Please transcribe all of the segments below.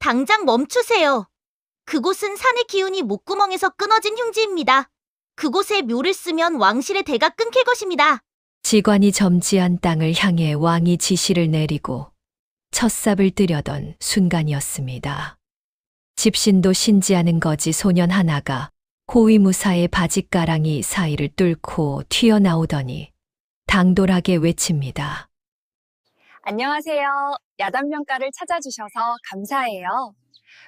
당장 멈추세요. 그곳은 산의 기운이 목구멍에서 끊어진 흉지입니다. 그곳에 묘를 쓰면 왕실의 대가 끊길 것입니다. 지관이 점지한 땅을 향해 왕이 지시를 내리고 첫삽을 뜨려던 순간이었습니다. 집신도 신지 않은 거지 소년 하나가 호위무사의 바짓가랑이 사이를 뚫고 튀어나오더니 당돌하게 외칩니다. 안녕하세요. 야단명가를 찾아주셔서 감사해요.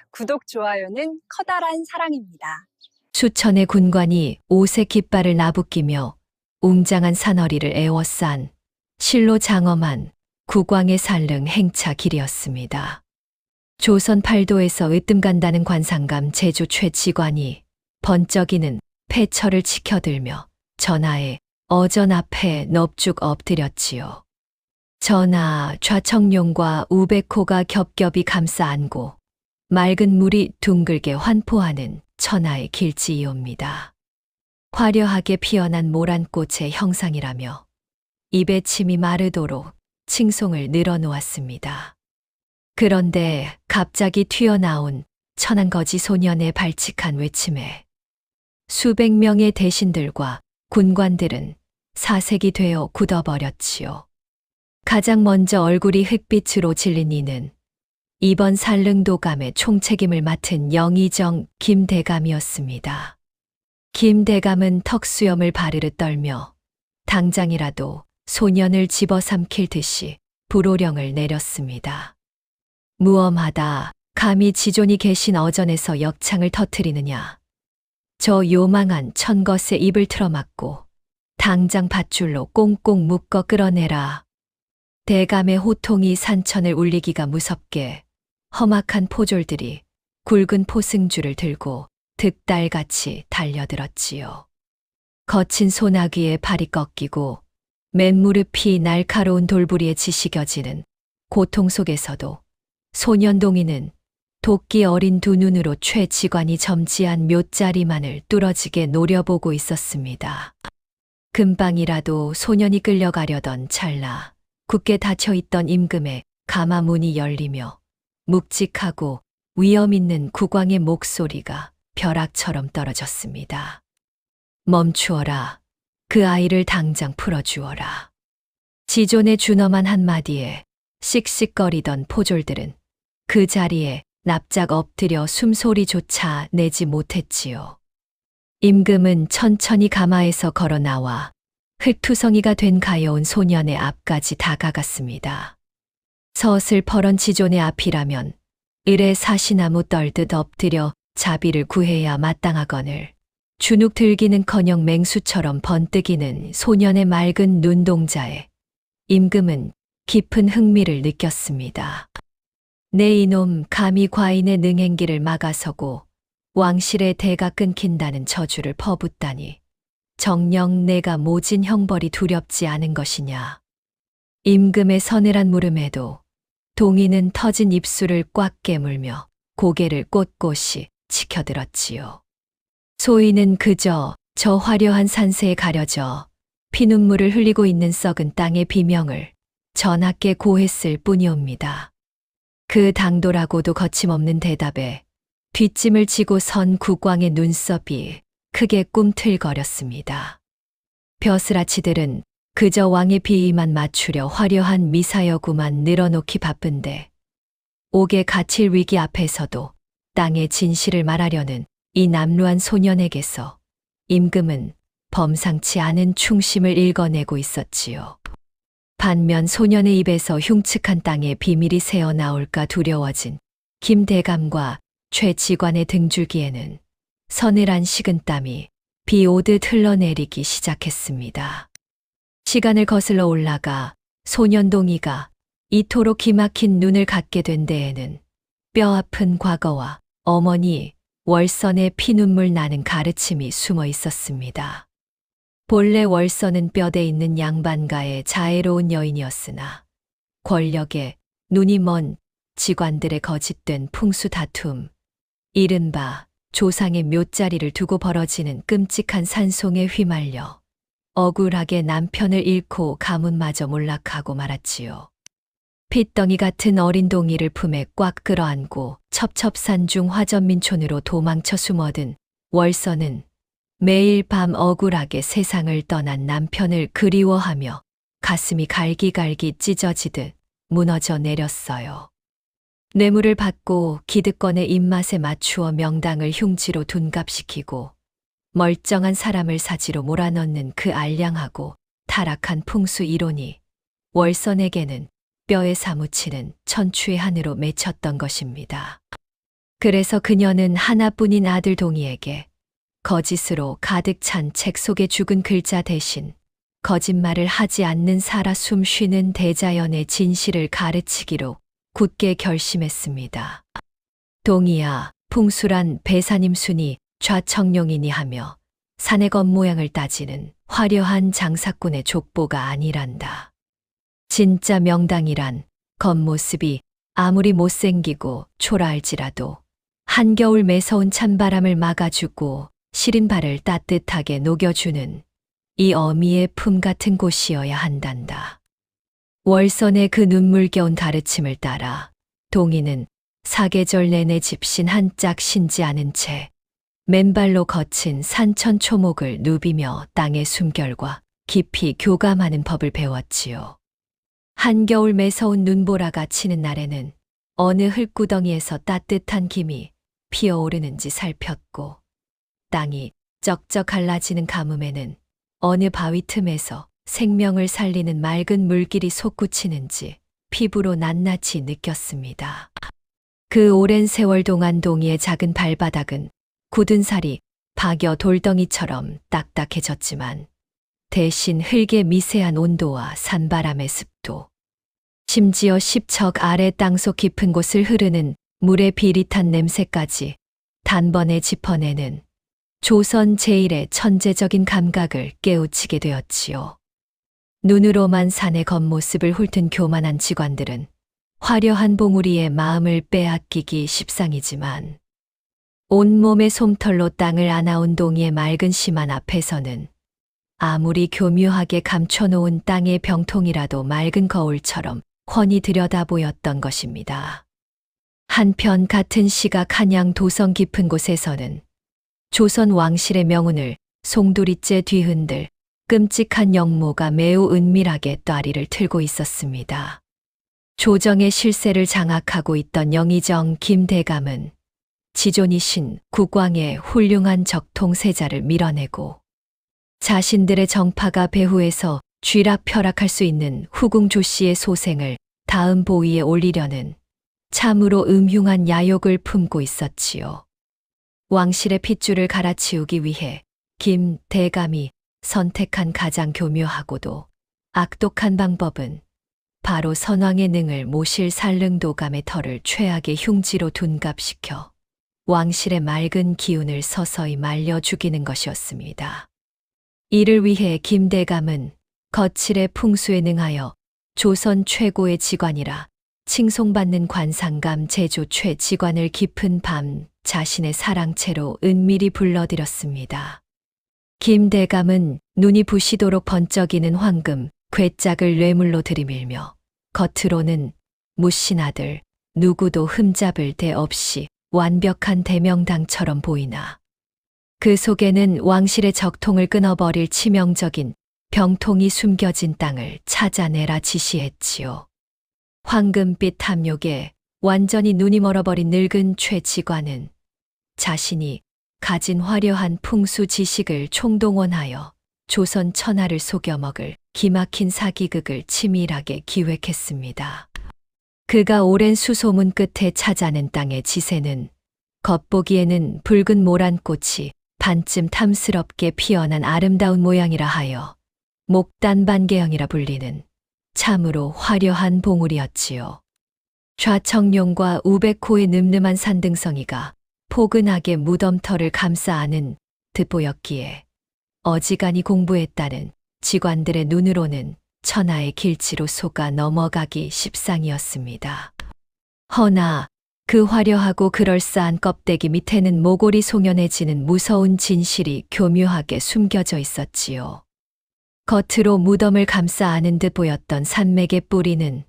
구독, 좋아요는 커다란 사랑입니다. 수천의 군관이 옷에 깃발을 나부끼며 웅장한 산허리를 에워싼 실로 장엄한 국왕의 살릉 행차 길이었습니다. 조선 팔도에서 으뜸간다는 관상감 제주 최지관이 번쩍이는 패처를 치켜들며 전하의 어전 앞에 넙죽 엎드렸지요. 전하 좌청룡과 우백호가 겹겹이 감싸 안고 맑은 물이 둥글게 환포하는 천하의 길지이옵니다. 화려하게 피어난 모란꽃의 형상이라며 입에 침이 마르도록 칭송을 늘어놓았습니다. 그런데 갑자기 튀어나온 천안거지 소년의 발칙한 외침에 수백 명의 대신들과 군관들은 사색이 되어 굳어버렸지요. 가장 먼저 얼굴이 흑빛으로 질린 이는 이번 살릉도감의 총책임을 맡은 영의정 김대감이었습니다. 김대감은 턱수염을 바르르 떨며 당장이라도 소년을 집어삼킬 듯이 불호령을 내렸습니다. 무엄하다. 감히 지존이 계신 어전에서 역창을 터뜨리느냐. 저 요망한 천것의 입을 틀어막고 당장 밧줄로 꽁꽁 묶어 끌어내라. 대감의 호통이 산천을 울리기가 무섭게 험악한 포졸들이 굵은 포승줄을 들고 득달같이 달려들었지요. 거친 소나기에 발이 꺾이고 맨무릎이 날카로운 돌부리에 지시겨지는 고통 속에서도 소년동이는 도끼 어린 두 눈으로 최지관이 점지한 묘자리만을 뚫어지게 노려보고 있었습니다. 금방이라도 소년이 끌려가려던 찰나 굳게 닫혀있던 임금의 가마문이 열리며 묵직하고 위험 있는 국왕의 목소리가 벼락처럼 떨어졌습니다. 멈추어라. 그 아이를 당장 풀어주어라. 지존의 준엄한 한마디에 씩씩거리던 포졸들은 그 자리에 납작 엎드려 숨소리조차 내지 못했지요. 임금은 천천히 가마에서 걸어 나와 흙투성이가 된 가여운 소년의 앞까지 다가갔습니다. 서슬퍼런 지존의 앞이라면 을의 사시나무 떨듯 엎드려 자비를 구해야 마땅하거늘 주눅 들기는커녕 맹수처럼 번뜩이는 소년의 맑은 눈동자에 임금은 깊은 흥미를 느꼈습니다. 내 이놈 감히 과인의 능행기를 막아서고 왕실의 대가 끊긴다는 저주를 퍼붓다니 정녕 내가 모진 형벌이 두렵지 않은 것이냐. 임금의 서늘한 물음에도 동이는 터진 입술을 꽉 깨물며 고개를 꼿꼿이 치켜들었지요. 소인은 그저 저 화려한 산세에 가려져 피눈물을 흘리고 있는 썩은 땅의 비명을 전하께 고했을 뿐이옵니다. 그 당돌하고도 거침없는 대답에 뒷짐을 지고 선 국왕의 눈썹이 크게 꿈틀거렸습니다. 벼슬아치들은 그저 왕의 비위만 맞추려 화려한 미사여구만 늘어놓기 바쁜데 옥에 갇힐 위기 앞에서도 땅의 진실을 말하려는 이 남루한 소년에게서 임금은 범상치 않은 충심을 읽어내고 있었지요. 반면 소년의 입에서 흉측한 땅의 비밀이 새어나올까 두려워진 김대감과 최지관의 등줄기에는 서늘한 식은땀이 비 오듯 흘러내리기 시작했습니다. 시간을 거슬러 올라가 소년동이가 이토록 기막힌 눈을 갖게 된 데에는 뼈아픈 과거와 어머니 월선의 피눈물 나는 가르침이 숨어 있었습니다. 본래 월선은 뼈대 있는 양반가의 자애로운 여인이었으나 권력에 눈이 먼 직관들의 거짓된 풍수 다툼, 이른바 조상의 묘자리를 두고 벌어지는 끔찍한 산송에 휘말려 억울하게 남편을 잃고 가문마저 몰락하고 말았지요. 핏덩이 같은 어린 동이를 품에 꽉 끌어안고 첩첩산중 화전민촌으로 도망쳐 숨어든 월서는 매일 밤 억울하게 세상을 떠난 남편을 그리워하며 가슴이 갈기갈기 찢어지듯 무너져 내렸어요. 뇌물을 받고 기득권의 입맛에 맞추어 명당을 흉지로 둔갑시키고 멀쩡한 사람을 사지로 몰아넣는 그 알량하고 타락한 풍수 이론이 월선에게는 뼈에 사무치는 천추의 한으로 맺혔던 것입니다. 그래서 그녀는 하나뿐인 아들 동이에게 거짓으로 가득 찬 책 속의 죽은 글자 대신 거짓말을 하지 않는 살아 숨 쉬는 대자연의 진실을 가르치기로 굳게 결심했습니다. 동이야, 풍수란 배산임 순이 좌청룡이니 하며 산의 겉모양을 따지는 화려한 장사꾼의 족보가 아니란다. 진짜 명당이란 겉모습이 아무리 못생기고 초라할지라도 한겨울 매서운 찬바람을 막아주고 시린 발을 따뜻하게 녹여주는 이 어미의 품 같은 곳이어야 한단다. 월선의 그 눈물겨운 가르침을 따라 동이는 사계절 내내 집신 한 짝 신지 않은 채 맨발로 거친 산천 초목을 누비며 땅의 숨결과 깊이 교감하는 법을 배웠지요. 한겨울 매서운 눈보라가 치는 날에는 어느 흙구덩이에서 따뜻한 김이 피어오르는지 살폈고 땅이 쩍쩍 갈라지는 가뭄에는 어느 바위 틈에서 생명을 살리는 맑은 물길이 솟구치는지 피부로 낱낱이 느꼈습니다. 그 오랜 세월 동안 동이의 작은 발바닥은 굳은 살이 박여 돌덩이처럼 딱딱해졌지만 대신 흙의 미세한 온도와 산바람의 습도, 심지어 10척 아래 땅속 깊은 곳을 흐르는 물의 비릿한 냄새까지 단번에 짚어내는 조선 제1의 천재적인 감각을 깨우치게 되었지요. 눈으로만 산의 겉모습을 훑은 교만한 직관들은 화려한 봉우리의 마음을 빼앗기기 십상이지만 온몸의 솜털로 땅을 안아온 동이의 맑은 심한 앞에서는 아무리 교묘하게 감춰놓은 땅의 병통이라도 맑은 거울처럼 훤히 들여다 보였던 것입니다. 한편 같은 시각 한양 도성 깊은 곳에서는 조선 왕실의 명운을 송두리째 뒤흔들 끔찍한 영모가 매우 은밀하게 ጧ리를 틀고 있었습니다. 조정의 실세를 장악하고 있던 영의정 김대감은 지존이신 국왕의 훌륭한 적통세자를 밀어내고 자신들의 정파가 배후에서 쥐락펴락할 수 있는 후궁 조씨의 소생을 다음 보위에 올리려는 참으로 음흉한 야욕을 품고 있었지요. 왕실의 핏줄을 갈아치우기 위해 김 대감이 선택한 가장 교묘하고도 악독한 방법은 바로 선왕의 능을 모실 살릉도감의 털을 최악의 흉지로 둔갑시켜 왕실의 맑은 기운을 서서히 말려 죽이는 것이었습니다. 이를 위해 김대감은 거칠의 풍수에 능하여 조선 최고의 직관이라 칭송받는 관상감 제조 최직관을 깊은 밤 자신의 사랑채로 은밀히 불러들였습니다. 김대감은 눈이 부시도록 번쩍이는 황금, 괴짝을 뇌물로 들이밀며 겉으로는 무신아들, 누구도 흠잡을 데 없이 완벽한 대명당처럼 보이나 그 속에는 왕실의 적통을 끊어버릴 치명적인 병통이 숨겨진 땅을 찾아내라 지시했지요. 황금빛 탐욕에 완전히 눈이 멀어버린 늙은 최직관은 자신이 가진 화려한 풍수 지식을 총동원하여 조선 천하를 속여먹을 기막힌 사기극을 치밀하게 기획했습니다. 그가 오랜 수소문 끝에 찾아낸 땅의 지세는 겉보기에는 붉은 모란꽃이 반쯤 탐스럽게 피어난 아름다운 모양이라 하여 목단반개형이라 불리는 참으로 화려한 봉우리였지요. 좌청룡과 우백호의 늠름한 산등성이가 포근하게 무덤터를 감싸 안은 듯 보였기에 어지간히 공부했다는 직관들의 눈으로는 천하의 길치로 속아 넘어가기 십상이었습니다. 허나 그 화려하고 그럴싸한 껍데기 밑에는 모골이 송연해지는 무서운 진실이 교묘하게 숨겨져 있었지요. 겉으로 무덤을 감싸 안은 듯 보였던 산맥의 뿌리는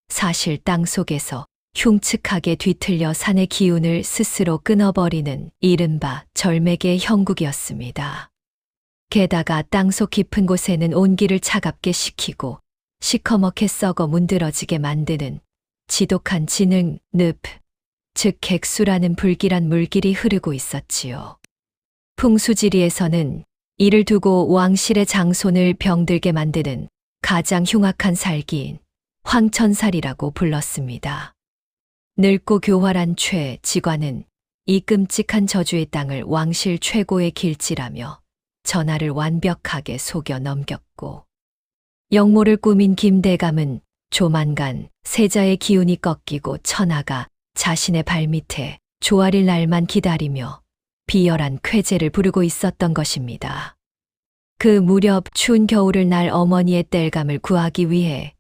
사실 땅속에서 흉측하게 뒤틀려 산의 기운을 스스로 끊어버리는 이른바 절맥의 형국이었습니다. 게다가 땅속 깊은 곳에는 온기를 차갑게 식히고 시커멓게 썩어 문드러지게 만드는 지독한 진흙, 늪, 즉 객수라는 불길한 물길이 흐르고 있었지요. 풍수지리에서는 이를 두고 왕실의 장손을 병들게 만드는 가장 흉악한 살기인 황천살이라고 불렀습니다. 늙고 교활한 최 지관은 이 끔찍한 저주의 땅을 왕실 최고의 길지라며 전하를 완벽하게 속여 넘겼고, 영모를 꾸민 김대감은 조만간 세자의 기운이 꺾이고 천하가 자신의 발밑에 조아릴 날만 기다리며 비열한 쾌재를 부르고 있었던 것입니다. 그 무렵 추운 겨울을 날 어머니의 땔감을 구하기 위해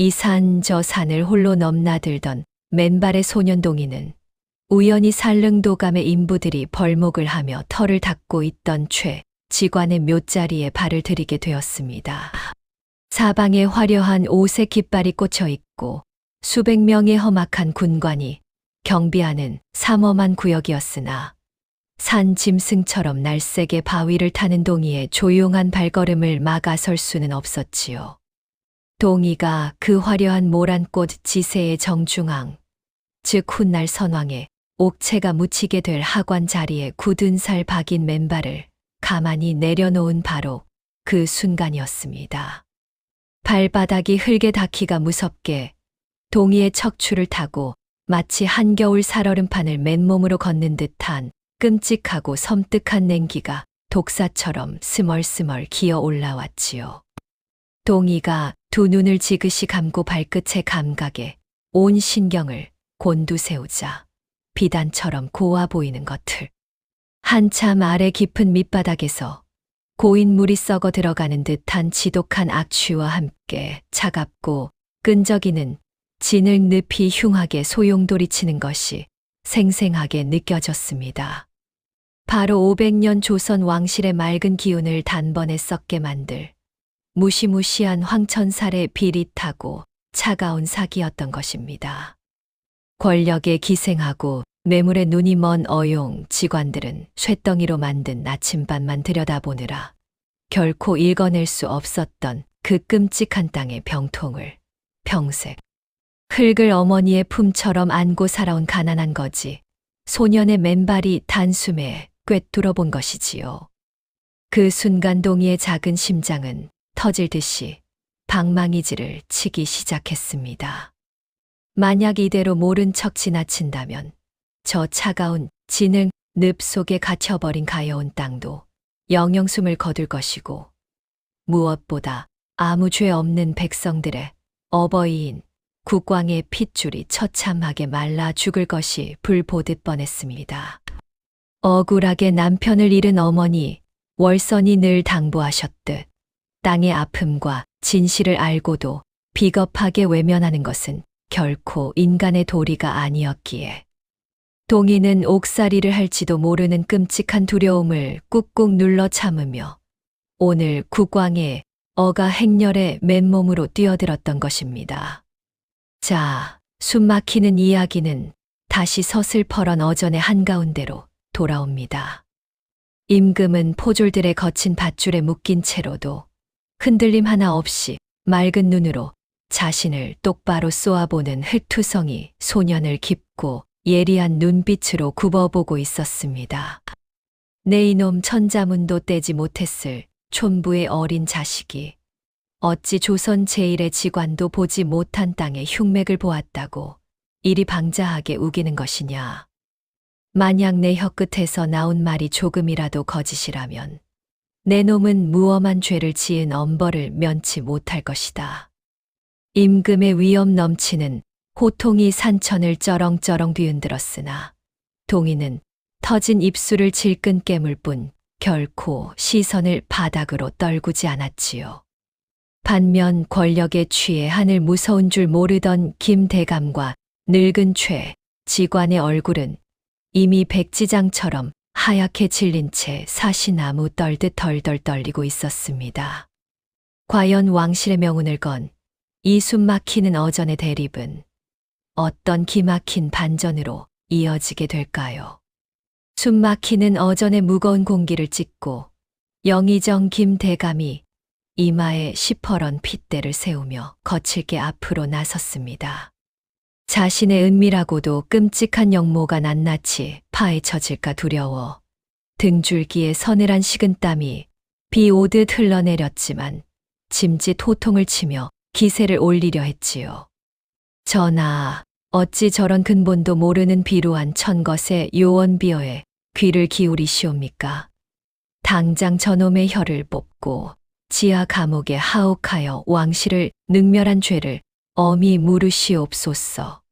이 산 저 산을 홀로 넘나들던 맨발의 소년동이는 우연히 산릉도감의 인부들이 벌목을 하며 털을 닦고 있던 최 지관의 묘자리에 발을 들이게 되었습니다. 사방에 화려한 오색 깃발이 꽂혀 있고 수백 명의 험악한 군관이 경비하는 삼엄한 구역이었으나 산 짐승처럼 날쌔게 바위를 타는 동이의 조용한 발걸음을 막아설 수는 없었지요. 동이가 그 화려한 모란꽃 지세의 정중앙, 즉 훗날 선왕의 옥체가 묻히게 될 하관 자리에 굳은 살 박인 맨발을 가만히 내려놓은 바로 그 순간이었습니다. 발바닥이 흙에 닿기가 무섭게 동이의 척추를 타고 마치 한겨울 살얼음판을 맨몸으로 걷는 듯한 끔찍하고 섬뜩한 냉기가 독사처럼 스멀스멀 기어 올라왔지요. 동이가 두 눈을 지그시 감고 발끝의 감각에 온 신경을 곤두세우자 비단처럼 고와 보이는 것을 한참 아래 깊은 밑바닥에서 고인 물이 썩어 들어가는 듯한 지독한 악취와 함께 차갑고 끈적이는 진흙 늪이 흉하게 소용돌이치는 것이 생생하게 느껴졌습니다. 바로 500년 조선 왕실의 맑은 기운을 단번에 썩게 만들 무시무시한 황천살의 비릿하고 차가운 사기였던 것입니다. 권력에 기생하고 뇌물에 눈이 먼 어용 직관들은 쇳덩이로 만든 나침반만 들여다보느라 결코 읽어낼 수 없었던 그 끔찍한 땅의 병통을 평생 흙을 어머니의 품처럼 안고 살아온 가난한 거지 소년의 맨발이 단숨에 꿰뚫어 본 것이지요. 그 순간 동이의 작은 심장은 터질 듯이 방망이질을 치기 시작했습니다. 만약 이대로 모른 척 지나친다면 저 차가운 진흙 늪 속에 갇혀버린 가여운 땅도 영영 숨을 거둘 것이고, 무엇보다 아무 죄 없는 백성들의 어버이인 국왕의 핏줄이 처참하게 말라 죽을 것이 불보듯 뻔했습니다. 억울하게 남편을 잃은 어머니 월선이 늘 당부하셨듯 땅의 아픔과 진실을 알고도 비겁하게 외면하는 것은 결코 인간의 도리가 아니었기에 동이는 옥살이를 할지도 모르는 끔찍한 두려움을 꾹꾹 눌러 참으며 오늘 국왕의 어가 행렬에 맨몸으로 뛰어들었던 것입니다. 자, 숨막히는 이야기는 다시 서슬퍼런 어전의 한가운데로 돌아옵니다. 임금은 포졸들의 거친 밧줄에 묶인 채로도 흔들림 하나 없이 맑은 눈으로 자신을 똑바로 쏘아보는 흙투성이 소년을 깊고 예리한 눈빛으로 굽어보고 있었습니다. 내 이놈 천자문도 떼지 못했을 촌부의 어린 자식이 어찌 조선 제1의 직관도 보지 못한 땅의 흉맥을 보았다고 이리 방자하게 우기는 것이냐. 만약 내 혀끝에서 나온 말이 조금이라도 거짓이라면 내 놈은 무엄한 죄를 지은 엄벌을 면치 못할 것이다. 임금의 위엄 넘치는 호통이 산천을 쩌렁쩌렁 뒤흔들었으나 동이는 터진 입술을 질끈 깨물 뿐 결코 시선을 바닥으로 떨구지 않았지요. 반면 권력에 취해 하늘 무서운 줄 모르던 김대감과 늙은 최 지관의 얼굴은 이미 백지장처럼 하얗게 질린 채 사시나무 떨듯 덜덜 떨리고 있었습니다. 과연 왕실의 명운을 건 이 숨막히는 어전의 대립은 어떤 기막힌 반전으로 이어지게 될까요? 숨막히는 어전의 무거운 공기를 찢고 영의정 김대감이 이마에 시퍼런 핏대를 세우며 거칠게 앞으로 나섰습니다. 자신의 은밀하고도 끔찍한 역모가 낱낱이 파헤쳐질까 두려워 등줄기에 서늘한 식은땀이 비 오듯 흘러내렸지만 짐짓 호통을 치며 기세를 올리려 했지요. 전하, 어찌 저런 근본도 모르는 비루한 천것의 요원비어에 귀를 기울이시옵니까? 당장 저놈의 혀를 뽑고 지하 감옥에 하옥하여 왕실을 능멸한 죄를 엄히 물으시옵소서.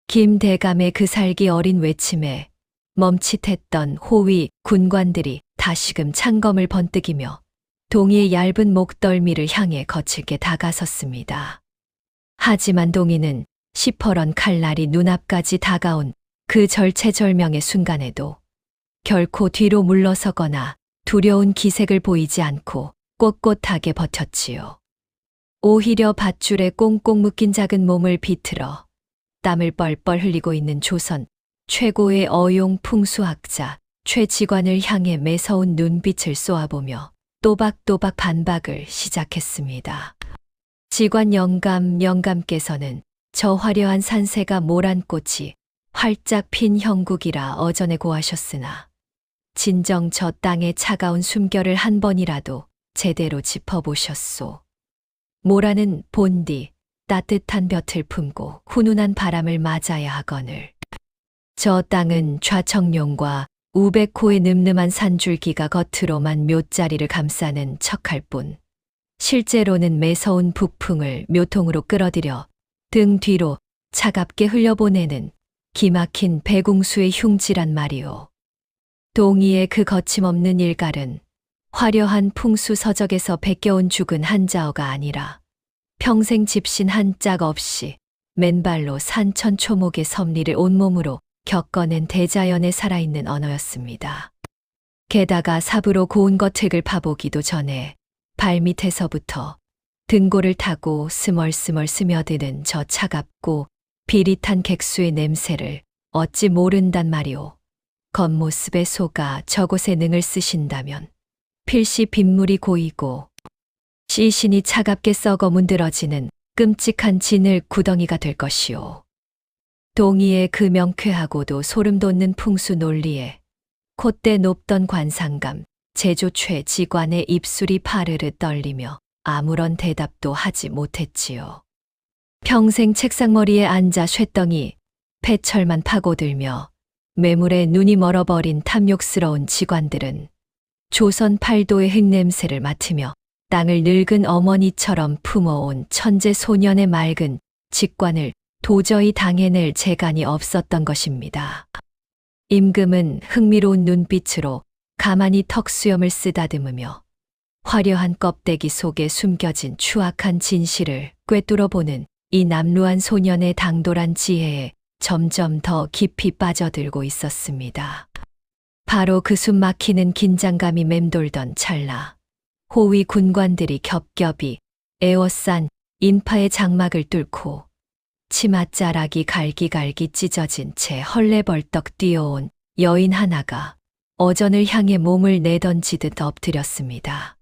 김대감의 그 살기 어린 외침에 멈칫했던 호위 군관들이 다시금 창검을 번뜩이며 동이의 얇은 목덜미를 향해 거칠게 다가섰습니다. 하지만 동이는 시퍼런 칼날이 눈앞까지 다가온 그 절체절명의 순간에도 결코 뒤로 물러서거나 두려운 기색을 보이지 않고 꼿꼿하게 버텼지요. 오히려 밧줄에 꽁꽁 묶인 작은 몸을 비틀어 땀을 뻘뻘 흘리고 있는 조선 최고의 어용 풍수학자 최지관을 향해 매서운 눈빛을 쏘아보며 또박또박 반박을 시작했습니다. 지관 영감께서는 저 화려한 산세가 모란 꽃이 활짝 핀 형국이라 어전에 고하셨으나 진정 저 땅의 차가운 숨결을 한 번이라도 제대로 짚어보셨소. 모라는 본디 따뜻한 볕을 품고 훈훈한 바람을 맞아야 하거늘. 저 땅은 좌청룡과 우백호의 늠름한 산줄기가 겉으로만 묘자리를 감싸는 척할 뿐 실제로는 매서운 북풍을 묘통으로 끌어들여 등 뒤로 차갑게 흘려보내는 기막힌 배궁수의 흉지란 말이오. 동이의 그 거침없는 일갈은 화려한 풍수 서적에서 베껴온 죽은 한자어가 아니라 평생 집신 한 짝 없이 맨발로 산천초목의 섭리를 온몸으로 겪어낸 대자연에 살아있는 언어였습니다. 게다가 삽으로 고운 겉흙을 파보기도 전에 발밑에서부터 등골을 타고 스멀스멀 스며드는 저 차갑고 비릿한 객수의 냄새를 어찌 모른단 말이오. 겉모습에 속아 저곳에 능을 쓰신다면 필시 빗물이 고이고 시신이 차갑게 썩어 문드러지는 끔찍한 진을 구덩이가 될 것이오. 동이의 그 명쾌하고도 소름 돋는 풍수 논리에 콧대 높던 관상감 제조 최지관의 입술이 파르르 떨리며 아무런 대답도 하지 못했지요. 평생 책상머리에 앉아 쇳덩이 폐철만 파고들며 매물에 눈이 멀어버린 탐욕스러운 직관들은 조선 팔도의 흙냄새를 맡으며 땅을 늙은 어머니처럼 품어온 천재 소년의 맑은 직관을 도저히 당해낼 재간이 없었던 것입니다. 임금은 흥미로운 눈빛으로 가만히 턱수염을 쓰다듬으며 화려한 껍데기 속에 숨겨진 추악한 진실을 꿰뚫어보는 이 남루한 소년의 당돌한 지혜에 점점 더 깊이 빠져들고 있었습니다. 바로 그 숨막히는 긴장감이 맴돌던 찰나 호위 군관들이 겹겹이 에워싼 인파의 장막을 뚫고 치맛자락이 갈기갈기 찢어진 채 헐레벌떡 뛰어온 여인 하나가 어전을 향해 몸을 내던지듯 엎드렸습니다.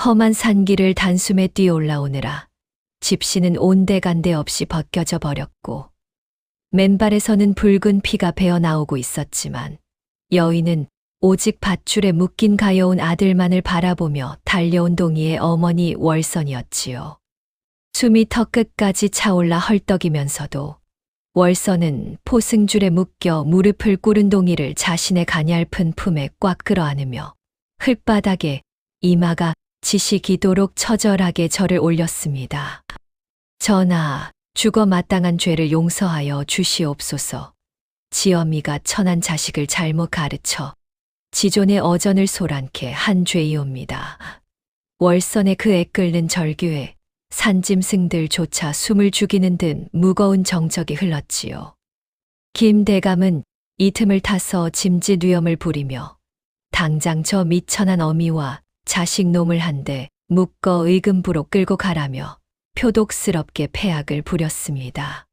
험한 산길을 단숨에 뛰어올라오느라 집시는 온데간데 없이 벗겨져 버렸고 맨발에서는 붉은 피가 배어나오고 있었지만 여인은 오직 밧줄에 묶인 가여운 아들만을 바라보며 달려온 동이의 어머니 월선이었지요. 숨이 턱끝까지 차올라 헐떡이면서도 월선은 포승줄에 묶여 무릎을 꿇은 동이를 자신의 가냘픈 품에 꽉 끌어안으며 흙바닥에 이마가 지시기도록 처절하게 절을 올렸습니다. 전하, 죽어 마땅한 죄를 용서하여 주시옵소서. 지엄이가 천한 자식을 잘못 가르쳐 지존의 어전을 소란케 한 죄이옵니다. 월선의 그 애끓는 절규에 산짐승들조차 숨을 죽이는 듯 무거운 정적이 흘렀지요. 김대감은 이 틈을 타서 짐짓 위엄을 부리며 당장 저 미천한 어미와 자식 놈을 한데 묶어 의금부로 끌고 가라며 표독스럽게 패악을 부렸습니다.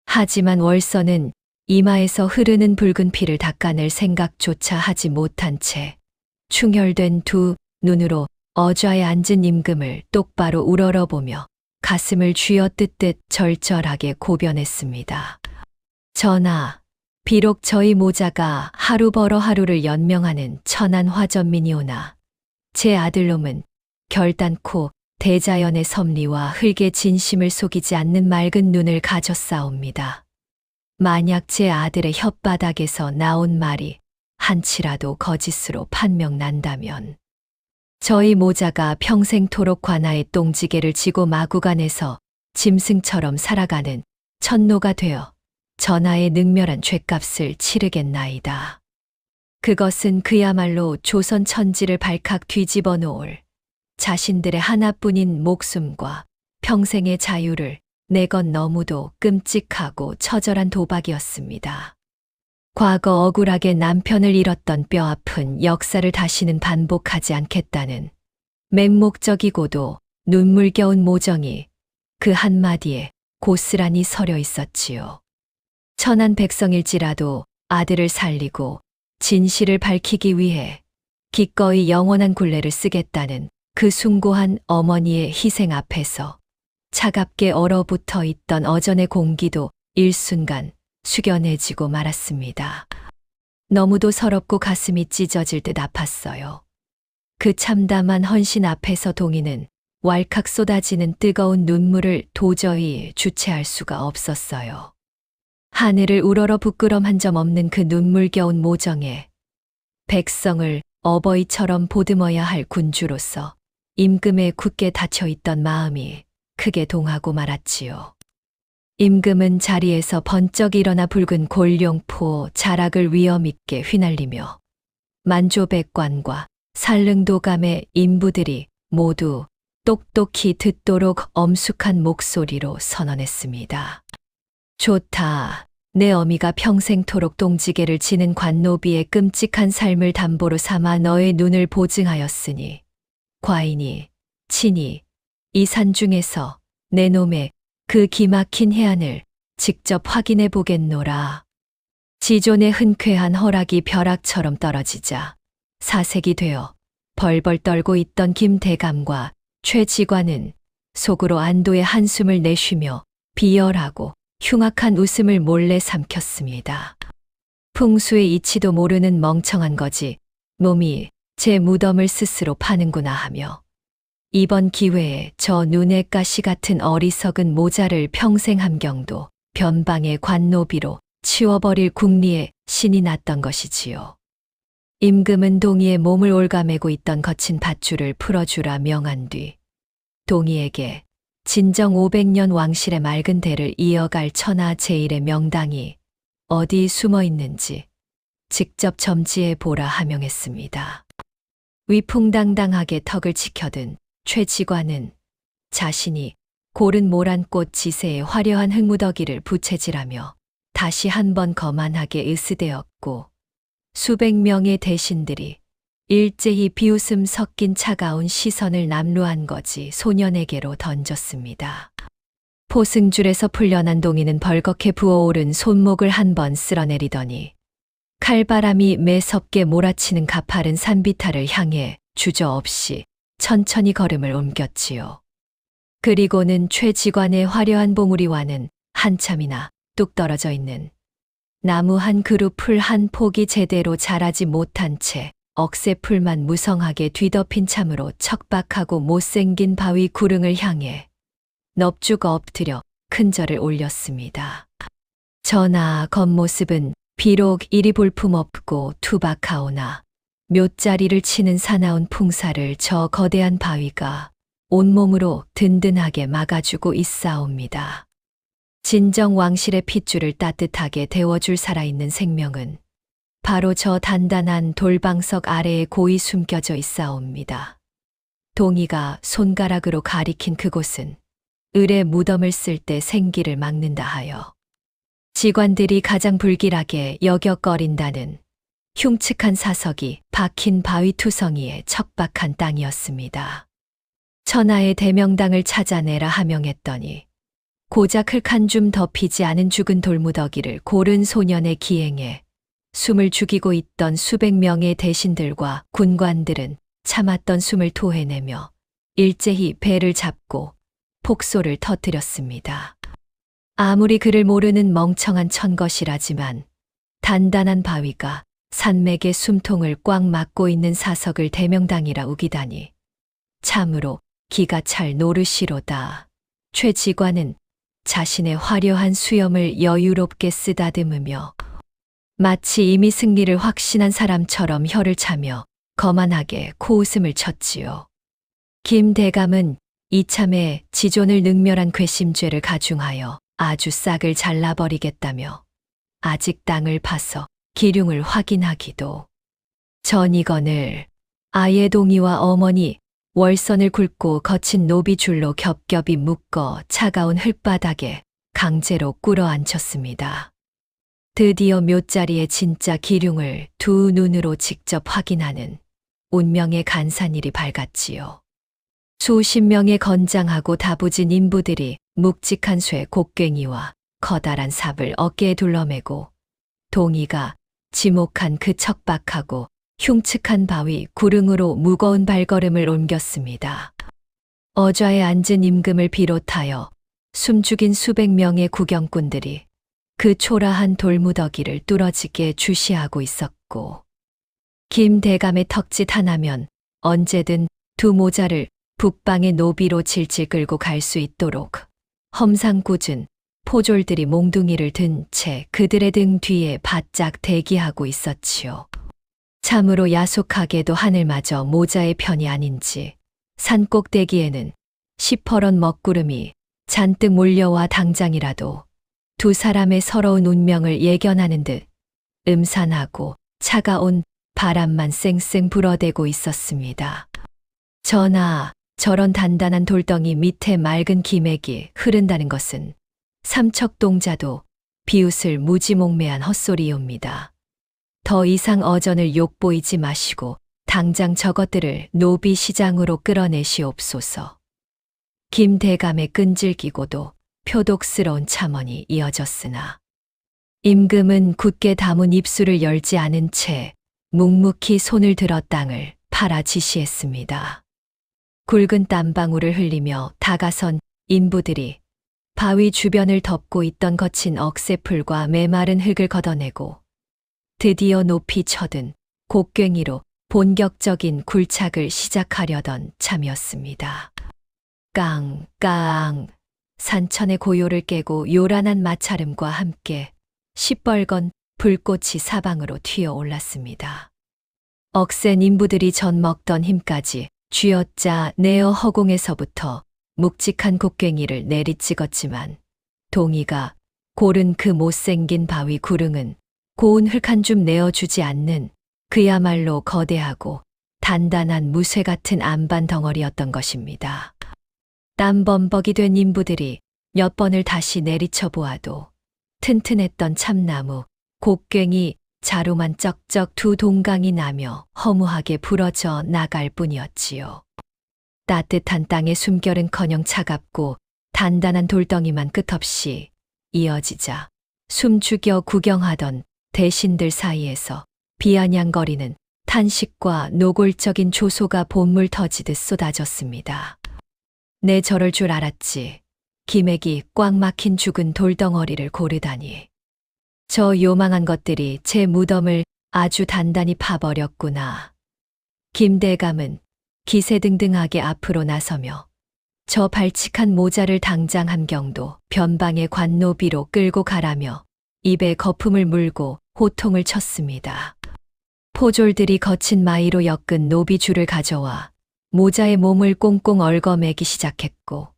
하지만 월서는 이마에서 흐르는 붉은 피를 닦아낼 생각조차 하지 못한 채 충혈된 두 눈으로 어좌에 앉은 임금을 똑바로 우러러보며 가슴을 쥐어뜯듯 절절하게 고변했습니다. 전하, 비록 저희 모자가 하루 벌어 하루를 연명하는 천한 화전민이오나 제 아들놈은 결단코 대자연의 섭리와 흙의 진심을 속이지 않는 맑은 눈을 가졌사옵니다. 만약 제 아들의 혓바닥에서 나온 말이 한치라도 거짓으로 판명난다면 저희 모자가 평생토록 관아의 똥지게를 지고 마구간에서 짐승처럼 살아가는 천노가 되어 전하의 능멸한 죗값을 치르겠나이다. 그것은 그야말로 조선 천지를 발칵 뒤집어 놓을 자신들의 하나뿐인 목숨과 평생의 자유를 내건 너무도 끔찍하고 처절한 도박이었습니다. 과거 억울하게 남편을 잃었던 뼈아픈 역사를 다시는 반복하지 않겠다는 맹목적이고도 눈물겨운 모정이 그 한마디에 고스란히 서려 있었지요. 천한 백성일지라도 아들을 살리고 진실을 밝히기 위해 기꺼이 영원한 굴레를 쓰겠다는 그 숭고한 어머니의 희생 앞에서 차갑게 얼어붙어 있던 어전의 공기도 일순간 숙연해지고 말았습니다. 너무도 서럽고 가슴이 찢어질 듯 아팠어요. 그 참담한 헌신 앞에서 동희는 왈칵 쏟아지는 뜨거운 눈물을 도저히 주체할 수가 없었어요. 하늘을 우러러 부끄럼 한 점 없는 그 눈물겨운 모정에 백성을 어버이처럼 보듬어야 할 군주로서 임금의 굳게 닫혀있던 마음이 크게 동하고 말았지요. 임금은 자리에서 번쩍 일어나 붉은 골룡포 자락을 위엄있게 휘날리며 만조백관과 산릉도감의 인부들이 모두 똑똑히 듣도록 엄숙한 목소리로 선언했습니다. 좋다. 내 어미가 평생토록 똥지게를 지는 관노비의 끔찍한 삶을 담보로 삼아 너의 눈을 보증하였으니 과인이 친히 이 산중에서 내 놈의 그 기막힌 해안을 직접 확인해 보겠노라. 지존의 흔쾌한 허락이 벼락처럼 떨어지자 사색이 되어 벌벌 떨고 있던 김대감과 최지관은 속으로 안도의 한숨을 내쉬며 비열하고 흉악한 웃음을 몰래 삼켰습니다. 풍수의 이치도 모르는 멍청한 거지 몸이 제 무덤을 스스로 파는구나 하며 이번 기회에 저 눈의 가시 같은 어리석은 모자를 평생 함경도 변방의 관노비로 치워버릴 궁리에 신이 났던 것이지요. 임금은 동희의 몸을 올가매고 있던 거친 밧줄을 풀어주라 명한 뒤 동희에게 진정 500년 왕실의 맑은 대를 이어갈 천하 제1의 명당이 어디 숨어 있는지 직접 점지해 보라 하명했습니다. 위풍당당하게 턱을 치켜든 최지관은 자신이 고른 모란꽃 지세의 화려한 흙무더기를 부채질하며 다시 한번 거만하게 으스대었고 수백 명의 대신들이 일제히 비웃음 섞인 차가운 시선을 남루한 거지 소년에게로 던졌습니다. 포승줄에서 풀려난 동이는 벌겋게 부어오른 손목을 한번 쓸어내리더니 칼바람이 매섭게 몰아치는 가파른 산비탈을 향해 주저없이 천천히 걸음을 옮겼지요. 그리고는 최지관의 화려한 봉우리와는 한참이나 뚝 떨어져 있는 나무 한 그루 풀 한 폭이 제대로 자라지 못한 채 억새풀만 무성하게 뒤덮인 참으로 척박하고 못생긴 바위 구릉을 향해 넙죽 엎드려 큰 절을 올렸습니다. 전하, 겉모습은 비록 이리 볼품없고 투박하오나 묫자리를 치는 사나운 풍사를 저 거대한 바위가 온몸으로 든든하게 막아주고 있사옵니다. 진정 왕실의 핏줄을 따뜻하게 데워줄 살아있는 생명은 바로 저 단단한 돌방석 아래에 고이 숨겨져 있사옵니다. 동희가 손가락으로 가리킨 그곳은 을의 무덤을 쓸 때 생기를 막는다 하여 직관들이 가장 불길하게 여겨거린다는 흉측한 사석이 박힌 바위 투성이의 척박한 땅이었습니다. 천하의 대명당을 찾아내라 하명했더니 고작 흙 한 줌 덮이지 않은 죽은 돌무더기를 고른 소년의 기행에 숨을 죽이고 있던 수백 명의 대신들과 군관들은 참았던 숨을 토해내며 일제히 배를 잡고 폭소를 터뜨렸습니다. 아무리 그를 모르는 멍청한 천것이라지만 단단한 바위가 산맥의 숨통을 꽉 막고 있는 사석을 대명당이라 우기다니 참으로 기가 찰 노릇이로다. 최 지관은 자신의 화려한 수염을 여유롭게 쓰다듬으며 마치 이미 승리를 확신한 사람처럼 혀를 차며 거만하게 코웃음을 쳤지요. 김 대감은 이참에 지존을 능멸한 괘씸죄를 가중하여 아주 싹을 잘라버리겠다며 아직 땅을 파서 기륭을 확인하기도 전이건을 아예 동이와 어머니 월선을 굵고 거친 노비줄로 겹겹이 묶어 차가운 흙바닥에 강제로 꿇어앉혔습니다. 드디어 묘자리의 진짜 기륭을 두 눈으로 직접 확인하는 운명의 간산일이 밝았지요. 수십 명의 건장하고 다부진 인부들이 묵직한 쇠 곡괭이와 커다란 삽을 어깨에 둘러매고 동이가 지목한 그 척박하고 흉측한 바위 구릉으로 무거운 발걸음을 옮겼습니다. 어좌에 앉은 임금을 비롯하여 숨죽인 수백 명의 구경꾼들이 그 초라한 돌무더기를 뚫어지게 주시하고 있었고 김 대감의 턱짓 하나면 언제든 두 모자를 북방의 노비로 질질 끌고 갈 수 있도록 험상궂은 포졸들이 몽둥이를 든 채 그들의 등 뒤에 바짝 대기하고 있었지요. 참으로 야속하게도 하늘마저 모자의 편이 아닌지 산꼭대기에는 시퍼런 먹구름이 잔뜩 몰려와 당장이라도 두 사람의 서러운 운명을 예견하는 듯 음산하고 차가운 바람만 쌩쌩 불어대고 있었습니다. 전하, 저런 단단한 돌덩이 밑에 맑은 기맥이 흐른다는 것은 삼척동자도 비웃을 무지몽매한 헛소리옵니다. 더 이상 어전을 욕보이지 마시고 당장 저것들을 노비 시장으로 끌어내시옵소서. 김 대감의 끈질기고도 표독스러운 참언이 이어졌으나 임금은 굳게 다문 입술을 열지 않은 채 묵묵히 손을 들어 땅을 팔아 지시했습니다. 굵은 땀방울을 흘리며 다가선 인부들이 바위 주변을 덮고 있던 거친 억새풀과 메마른 흙을 걷어내고 드디어 높이 쳐든 곡괭이로 본격적인 굴착을 시작하려던 참이었습니다. 깡깡 산천의 고요를 깨고 요란한 마찰음과 함께 시뻘건 불꽃이 사방으로 튀어 올랐습니다. 억센 인부들이 젖먹던 힘까지 쥐어짜 내어 허공에서부터 묵직한 곡괭이를 내리찍었지만 동이가 고른 그 못생긴 바위 구릉은 고운 흙 한 줌 내어주지 않는 그야말로 거대하고 단단한 무쇠 같은 안반 덩어리였던 것입니다. 땀범벅이 된 인부들이 몇 번을 다시 내리쳐 보아도 튼튼했던 참나무, 곡괭이, 자루만 쩍쩍 두 동강이 나며 허무하게 부러져 나갈 뿐이었지요. 따뜻한 땅의 숨결은커녕 차갑고 단단한 돌덩이만 끝없이 이어지자 숨죽여 구경하던 대신들 사이에서 비아냥거리는 탄식과 노골적인 조소가 봇물 터지듯 쏟아졌습니다. 내 저럴 줄 알았지. 기맥이 꽉 막힌 죽은 돌덩어리를 고르다니. 저 요망한 것들이 제 무덤을 아주 단단히 파버렸구나. 김 대감은 기세등등하게 앞으로 나서며 저 발칙한 모자를 당장 함경도 변방의 관노비로 끌고 가라며 입에 거품을 물고 호통을 쳤습니다. 포졸들이 거친 마이로 엮은 노비줄을 가져와 모자의 몸을 꽁꽁 얽어매기 시작했고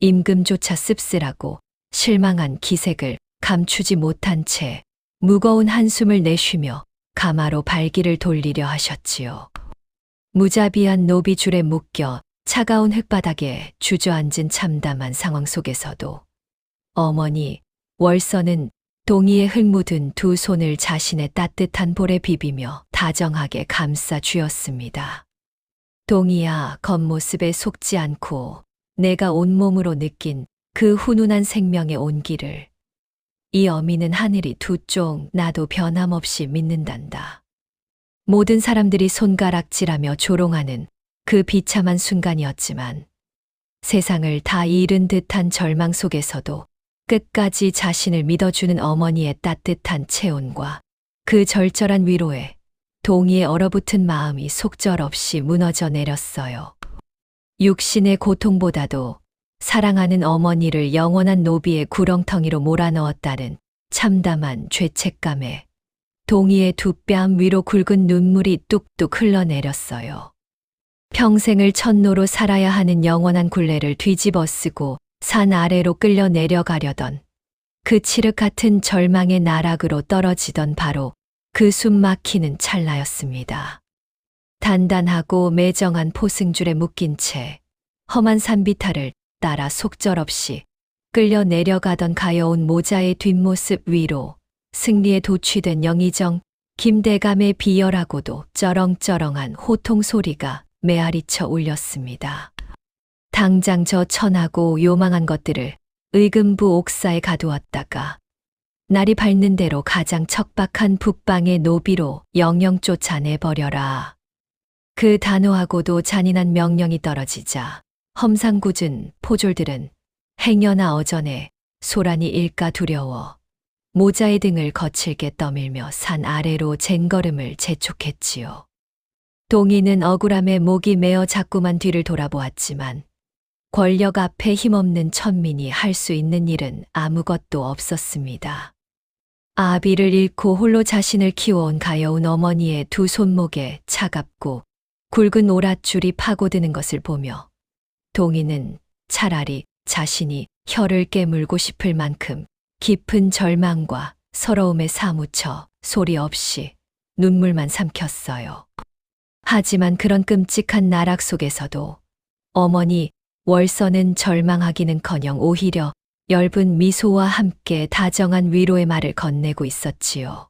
임금조차 씁쓸하고 실망한 기색을 감추지 못한 채 무거운 한숨을 내쉬며 가마로 발기를 돌리려 하셨지요. 무자비한 노비줄에 묶여 차가운 흙바닥에 주저앉은 참담한 상황 속에서도 어머니 월선은 동이에 흙 묻은 두 손을 자신의 따뜻한 볼에 비비며 다정하게 감싸 쥐었습니다. 동이야, 겉모습에 속지 않고 내가 온몸으로 느낀 그 훈훈한 생명의 온기를 이 어미는 하늘이 두 쪽 나도 변함없이 믿는단다. 모든 사람들이 손가락질하며 조롱하는 그 비참한 순간이었지만 세상을 다 잃은 듯한 절망 속에서도 끝까지 자신을 믿어주는 어머니의 따뜻한 체온과 그 절절한 위로에 동이의 얼어붙은 마음이 속절없이 무너져 내렸어요. 육신의 고통보다도 사랑하는 어머니를 영원한 노비의 구렁텅이로 몰아넣었다는 참담한 죄책감에 동이의 두 뺨 위로 굵은 눈물이 뚝뚝 흘러내렸어요. 평생을 천노로 살아야 하는 영원한 굴레를 뒤집어 쓰고 산 아래로 끌려 내려가려던 그 칠흑 같은 절망의 나락으로 떨어지던 바로 그 숨막히는 찰나였습니다. 단단하고 매정한 포승줄에 묶인 채 험한 산비탈을 따라 속절없이 끌려 내려가던 가여운 모자의 뒷모습 위로 승리에 도취된 영의정 김대감의 비열하고도 쩌렁쩌렁한 호통 소리가 메아리쳐 울렸습니다. 당장 저 천하고 요망한 것들을 의금부 옥사에 가두었다가 날이 밝는 대로 가장 척박한 북방의 노비로 영영 쫓아내버려라. 그 단호하고도 잔인한 명령이 떨어지자 험상궂은 포졸들은 행여나 어전에 소란이 일까 두려워 모자의 등을 거칠게 떠밀며 산 아래로 쟁걸음을 재촉했지요. 동이는 억울함에 목이 메어 자꾸만 뒤를 돌아보았지만 권력 앞에 힘없는 천민이 할 수 있는 일은 아무것도 없었습니다. 아비를 잃고 홀로 자신을 키워온 가여운 어머니의 두 손목에 차갑고 굵은 오랏줄이 파고드는 것을 보며 동이는 차라리 자신이 혀를 깨물고 싶을 만큼 깊은 절망과 서러움에 사무쳐 소리 없이 눈물만 삼켰어요. 하지만 그런 끔찍한 나락 속에서도 어머니 월서는 절망하기는커녕 오히려 엷은 미소와 함께 다정한 위로의 말을 건네고 있었지요.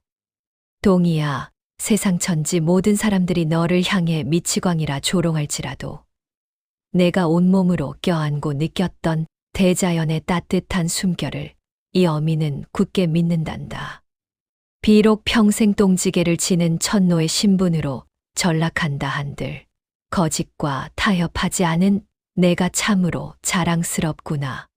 동이야, 세상 천지 모든 사람들이 너를 향해 미치광이라 조롱할지라도 내가 온몸으로 껴안고 느꼈던 대자연의 따뜻한 숨결을 이 어미는 굳게 믿는단다. 비록 평생 똥지개를 지는 천노의 신분으로 전락한다 한들 거짓과 타협하지 않은 내가 참으로 자랑스럽구나.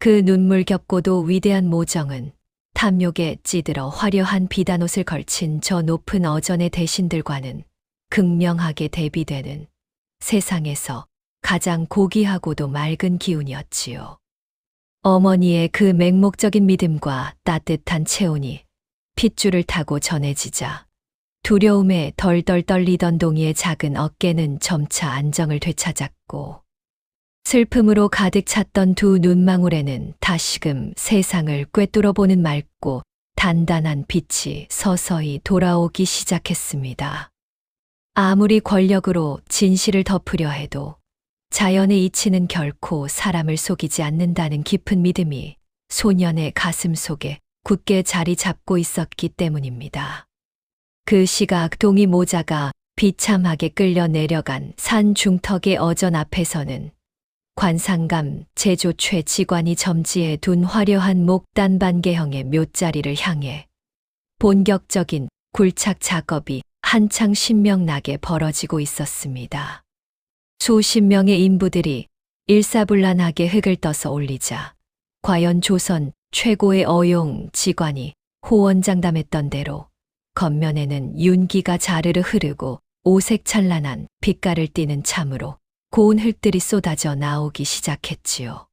그 눈물겹고도 위대한 모정은 탐욕에 찌들어 화려한 비단옷을 걸친 저 높은 어전의 대신들과는 극명하게 대비되는 세상에서 가장 고귀하고도 맑은 기운이었지요. 어머니의 그 맹목적인 믿음과 따뜻한 체온이 핏줄을 타고 전해지자 두려움에 덜덜 떨리던 동이의 작은 어깨는 점차 안정을 되찾았고 슬픔으로 가득 찼던 두 눈망울에는 다시금 세상을 꿰뚫어 보는 맑고 단단한 빛이 서서히 돌아오기 시작했습니다. 아무리 권력으로 진실을 덮으려 해도 자연의 이치는 결코 사람을 속이지 않는다는 깊은 믿음이 소년의 가슴 속에 굳게 자리 잡고 있었기 때문입니다. 그 시각 동이 모자가 비참하게 끌려 내려간 산 중턱의 어전 앞에서는 관상감 제조 최 직관이 점지해 둔 화려한 목단 반개형의 묘자리를 향해 본격적인 굴착 작업이 한창 신명나게 벌어지고 있었습니다. 수십 명의 인부들이 일사불란하게 흙을 떠서 올리자 과연 조선 최고의 어용 직관이 호언장담했던 대로 겉면에는 윤기가 자르르 흐르고 오색찬란한 빛깔을 띠는 참으로 고운 흙들이 쏟아져 나오기 시작했지요.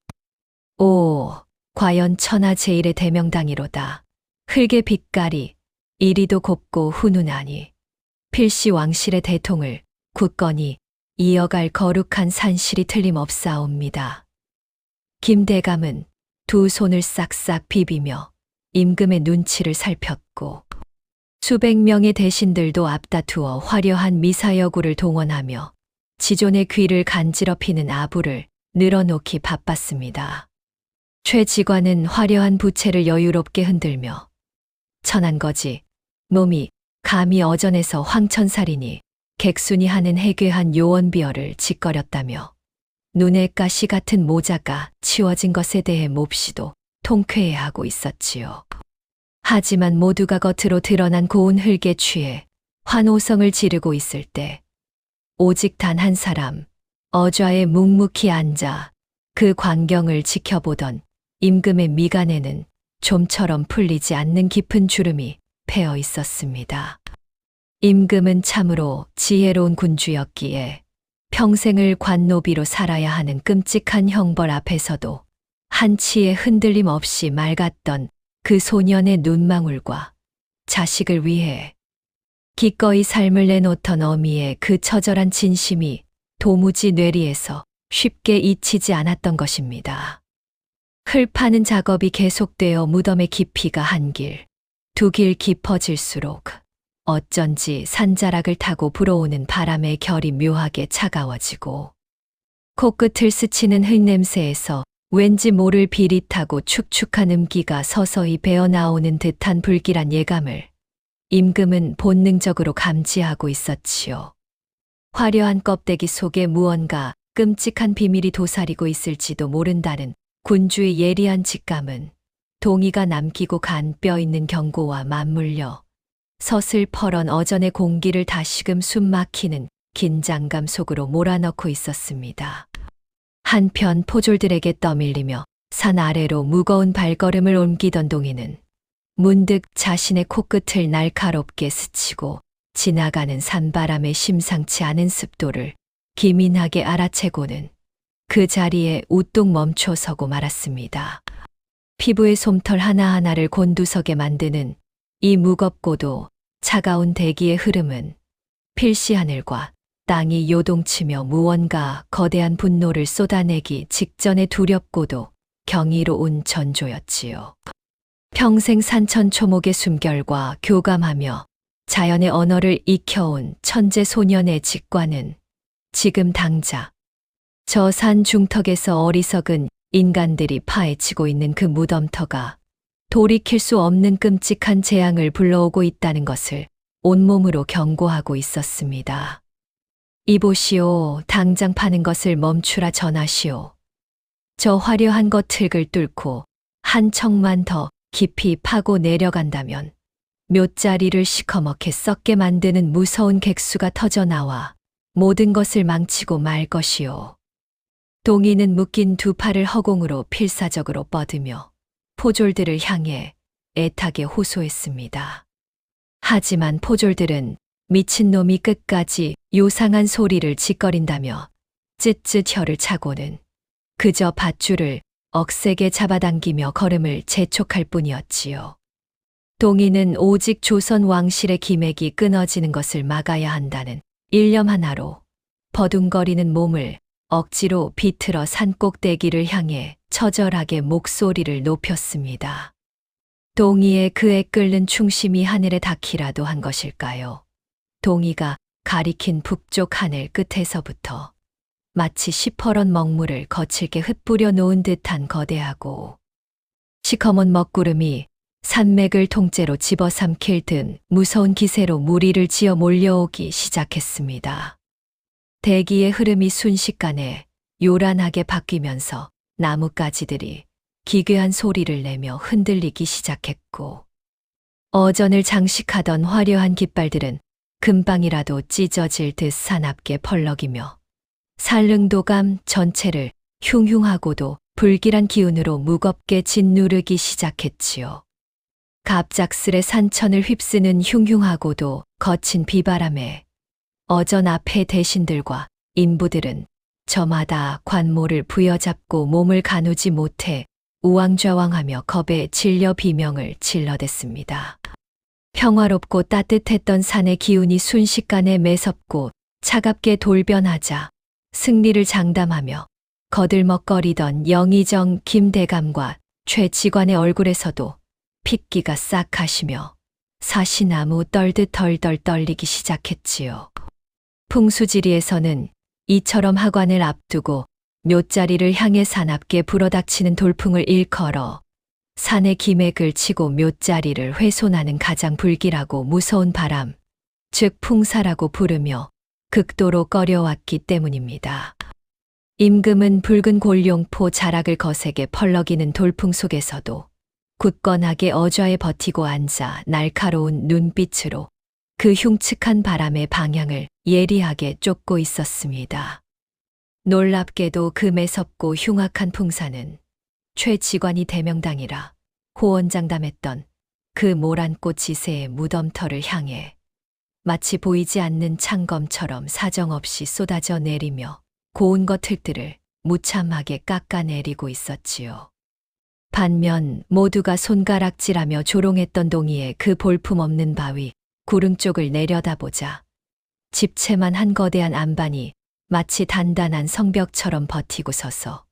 오, 과연 천하제일의 대명당이로다. 흙의 빛깔이 이리도 곱고 훈훈하니 필시 왕실의 대통을 굳건히 이어갈 거룩한 산실이 틀림없사옵니다. 김대감은 두 손을 싹싹 비비며 임금의 눈치를 살폈고 수백 명의 대신들도 앞다투어 화려한 미사여구를 동원하며 지존의 귀를 간지럽히는 아부를 늘어놓기 바빴습니다. 최 직관은 화려한 부채를 여유롭게 흔들며 천한거지, 몸이 감히 어전에서 황천살인이 객순이 하는 해괴한 요원비어를 짓거렸다며 눈에 가시 같은 모자가 치워진 것에 대해 몹시도 통쾌해하고 있었지요. 하지만 모두가 겉으로 드러난 고운 흙에 취해 환호성을 지르고 있을 때 오직 단 한 사람, 어좌에 묵묵히 앉아 그 광경을 지켜보던 임금의 미간에는 좀처럼 풀리지 않는 깊은 주름이 패어 있었습니다. 임금은 참으로 지혜로운 군주였기에 평생을 관노비로 살아야 하는 끔찍한 형벌 앞에서도 한치의 흔들림 없이 맑았던 그 소년의 눈망울과 자식을 위해 기꺼이 삶을 내놓던 어미의 그 처절한 진심이 도무지 뇌리에서 쉽게 잊히지 않았던 것입니다. 흙 파는 작업이 계속되어 무덤의 깊이가 한 길, 두 길 깊어질수록 어쩐지 산자락을 타고 불어오는 바람의 결이 묘하게 차가워지고 코끝을 스치는 흙냄새에서 왠지 모를 비릿하고 축축한 음기가 서서히 배어나오는 듯한 불길한 예감을 임금은 본능적으로 감지하고 있었지요. 화려한 껍데기 속에 무언가 끔찍한 비밀이 도사리고 있을지도 모른다는 군주의 예리한 직감은 동이가 남기고 간 뼈 있는 경고와 맞물려 서슬퍼런 어전의 공기를 다시금 숨막히는 긴장감 속으로 몰아넣고 있었습니다. 한편 포졸들에게 떠밀리며 산 아래로 무거운 발걸음을 옮기던 동이는 문득 자신의 코끝을 날카롭게 스치고 지나가는 산바람의 심상치 않은 습도를 기민하게 알아채고는 그 자리에 우뚝 멈춰서고 말았습니다. 피부의 솜털 하나하나를 곤두서게 만드는 이 무겁고도 차가운 대기의 흐름은 필시 하늘과 땅이 요동치며 무언가 거대한 분노를 쏟아내기 직전에 두렵고도 경이로운 전조였지요. 평생 산천초목의 숨결과 교감하며 자연의 언어를 익혀온 천재 소년의 직관은 지금 당자 저 산 중턱에서 어리석은 인간들이 파헤치고 있는 그 무덤터가 돌이킬 수 없는 끔찍한 재앙을 불러오고 있다는 것을 온몸으로 경고하고 있었습니다. 이보시오, 당장 파는 것을 멈추라 전하시오. 저 화려한 겉흙을 뚫고 한 척만 더 깊이 파고 내려간다면 묘자리를 시커멓게 썩게 만드는 무서운 객수가 터져나와 모든 것을 망치고 말 것이오. 동이는 묶인 두 팔을 허공으로 필사적으로 뻗으며 포졸들을 향해 애타게 호소했습니다. 하지만 포졸들은 미친놈이 끝까지 요상한 소리를 짓거린다며 쯧쯧 혀를 차고는 그저 밧줄을 억세게 잡아당기며 걸음을 재촉할 뿐이었지요. 동이는 오직 조선 왕실의 기맥이 끊어지는 것을 막아야 한다는 일념 하나로 버둥거리는 몸을 억지로 비틀어 산꼭대기를 향해 처절하게 목소리를 높였습니다. 동이의 그에 끓는 충심이 하늘에 닿기라도 한 것일까요? 동이가 가리킨 북쪽 하늘 끝에서부터 마치 시퍼런 먹물을 거칠게 흩뿌려 놓은 듯한 거대하고 시커먼 먹구름이 산맥을 통째로 집어삼킬 듯 무서운 기세로 무리를 지어 몰려오기 시작했습니다. 대기의 흐름이 순식간에 요란하게 바뀌면서 나뭇가지들이 기괴한 소리를 내며 흔들리기 시작했고 어전을 장식하던 화려한 깃발들은 금방이라도 찢어질 듯 사납게 펄럭이며 산릉도감 전체를 흉흉하고도 불길한 기운으로 무겁게 짓누르기 시작했지요. 갑작스레 산천을 휩쓰는 흉흉하고도 거친 비바람에 어전 앞의 대신들과 인부들은 저마다 관모를 부여잡고 몸을 가누지 못해 우왕좌왕하며 겁에 질려 비명을 질러댔습니다. 평화롭고 따뜻했던 산의 기운이 순식간에 매섭고 차갑게 돌변하자 승리를 장담하며 거들먹거리던 영의정 김대감과 최지관의 얼굴에서도 핏기가 싹 가시며 사시나무 떨듯 덜덜 떨리기 시작했지요. 풍수지리에서는 이처럼 하관을 앞두고 묘자리를 향해 사납게 불어닥치는 돌풍을 일컬어 산의 기맥을 치고 묘자리를 훼손하는 가장 불길하고 무서운 바람, 즉 풍사라고 부르며 극도로 꺼려왔기 때문입니다. 임금은 붉은 골룡포 자락을 거세게 펄럭이는 돌풍 속에서도 굳건하게 어좌에 버티고 앉아 날카로운 눈빛으로 그 흉측한 바람의 방향을 예리하게 쫓고 있었습니다. 놀랍게도 그 매섭고 흉악한 풍사는 최 직관이 대명당이라 호언장담했던 그 모란꽃 지세의 무덤터를 향해 마치 보이지 않는 창검처럼 사정없이 쏟아져 내리며 고운 것들을 무참하게 깎아내리고 있었지요. 반면 모두가 손가락질하며 조롱했던 동이의 그 볼품없는 바위, 구릉 쪽을 내려다보자 집채만 한 거대한 안반이 마치 단단한 성벽처럼 버티고 서서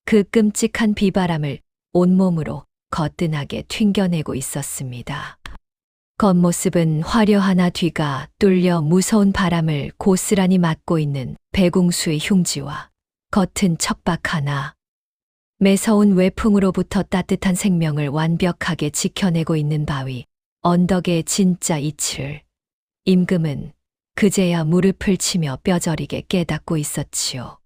그 끔찍한 비바람을 온몸으로 거뜬하게 튕겨내고 있었습니다. 겉모습은 화려하나 뒤가 뚫려 무서운 바람을 고스란히 맞고 있는 배궁수의 흉지와 겉은 척박하나 매서운 외풍으로부터 따뜻한 생명을 완벽하게 지켜내고 있는 바위, 언덕의 진짜 이치를 임금은 그제야 무릎을 치며 뼈저리게 깨닫고 있었지요.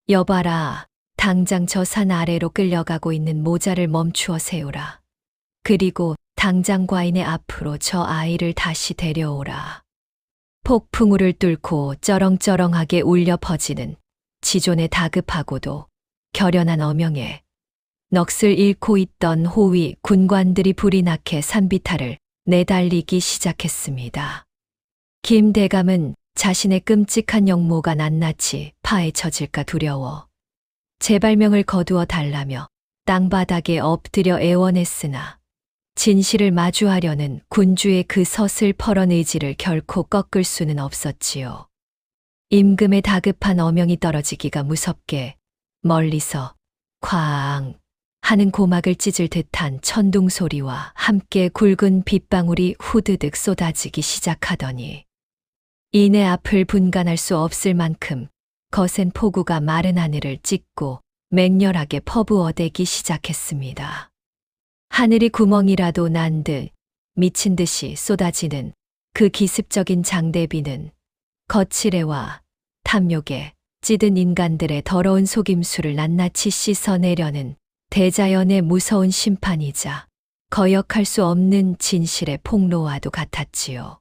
여봐라, 당장 저 산 아래로 끌려가고 있는 모자를 멈추어 세우라. 그리고 당장 과인의 앞으로 저 아이를 다시 데려오라. 폭풍우를 뚫고 쩌렁쩌렁하게 울려 퍼지는 지존의 다급하고도 결연한 어명에 넋을 잃고 있던 호위 군관들이 불이 나게 산비탈을 내달리기 시작했습니다. 김 대감은 자신의 끔찍한 역모가 낱낱이 파헤쳐질까 두려워 재발명을 거두어 달라며 땅바닥에 엎드려 애원했으나 진실을 마주하려는 군주의 그 서슬퍼런 의지를 결코 꺾을 수는 없었지요. 임금의 다급한 어명이 떨어지기가 무섭게 멀리서 쾅 하는 고막을 찢을 듯한 천둥 소리와 함께 굵은 빗방울이 후드득 쏟아지기 시작하더니 이내 앞을 분간할 수 없을 만큼 거센 폭우가 마른 하늘을 찢고 맹렬하게 퍼부어대기 시작했습니다. 하늘이 구멍이라도 난 듯 미친 듯이 쏟아지는 그 기습적인 장대비는 거칠애와 탐욕에 찌든 인간들의 더러운 속임수를 낱낱이 씻어내려는 대자연의 무서운 심판이자 거역할 수 없는 진실의 폭로와도 같았지요.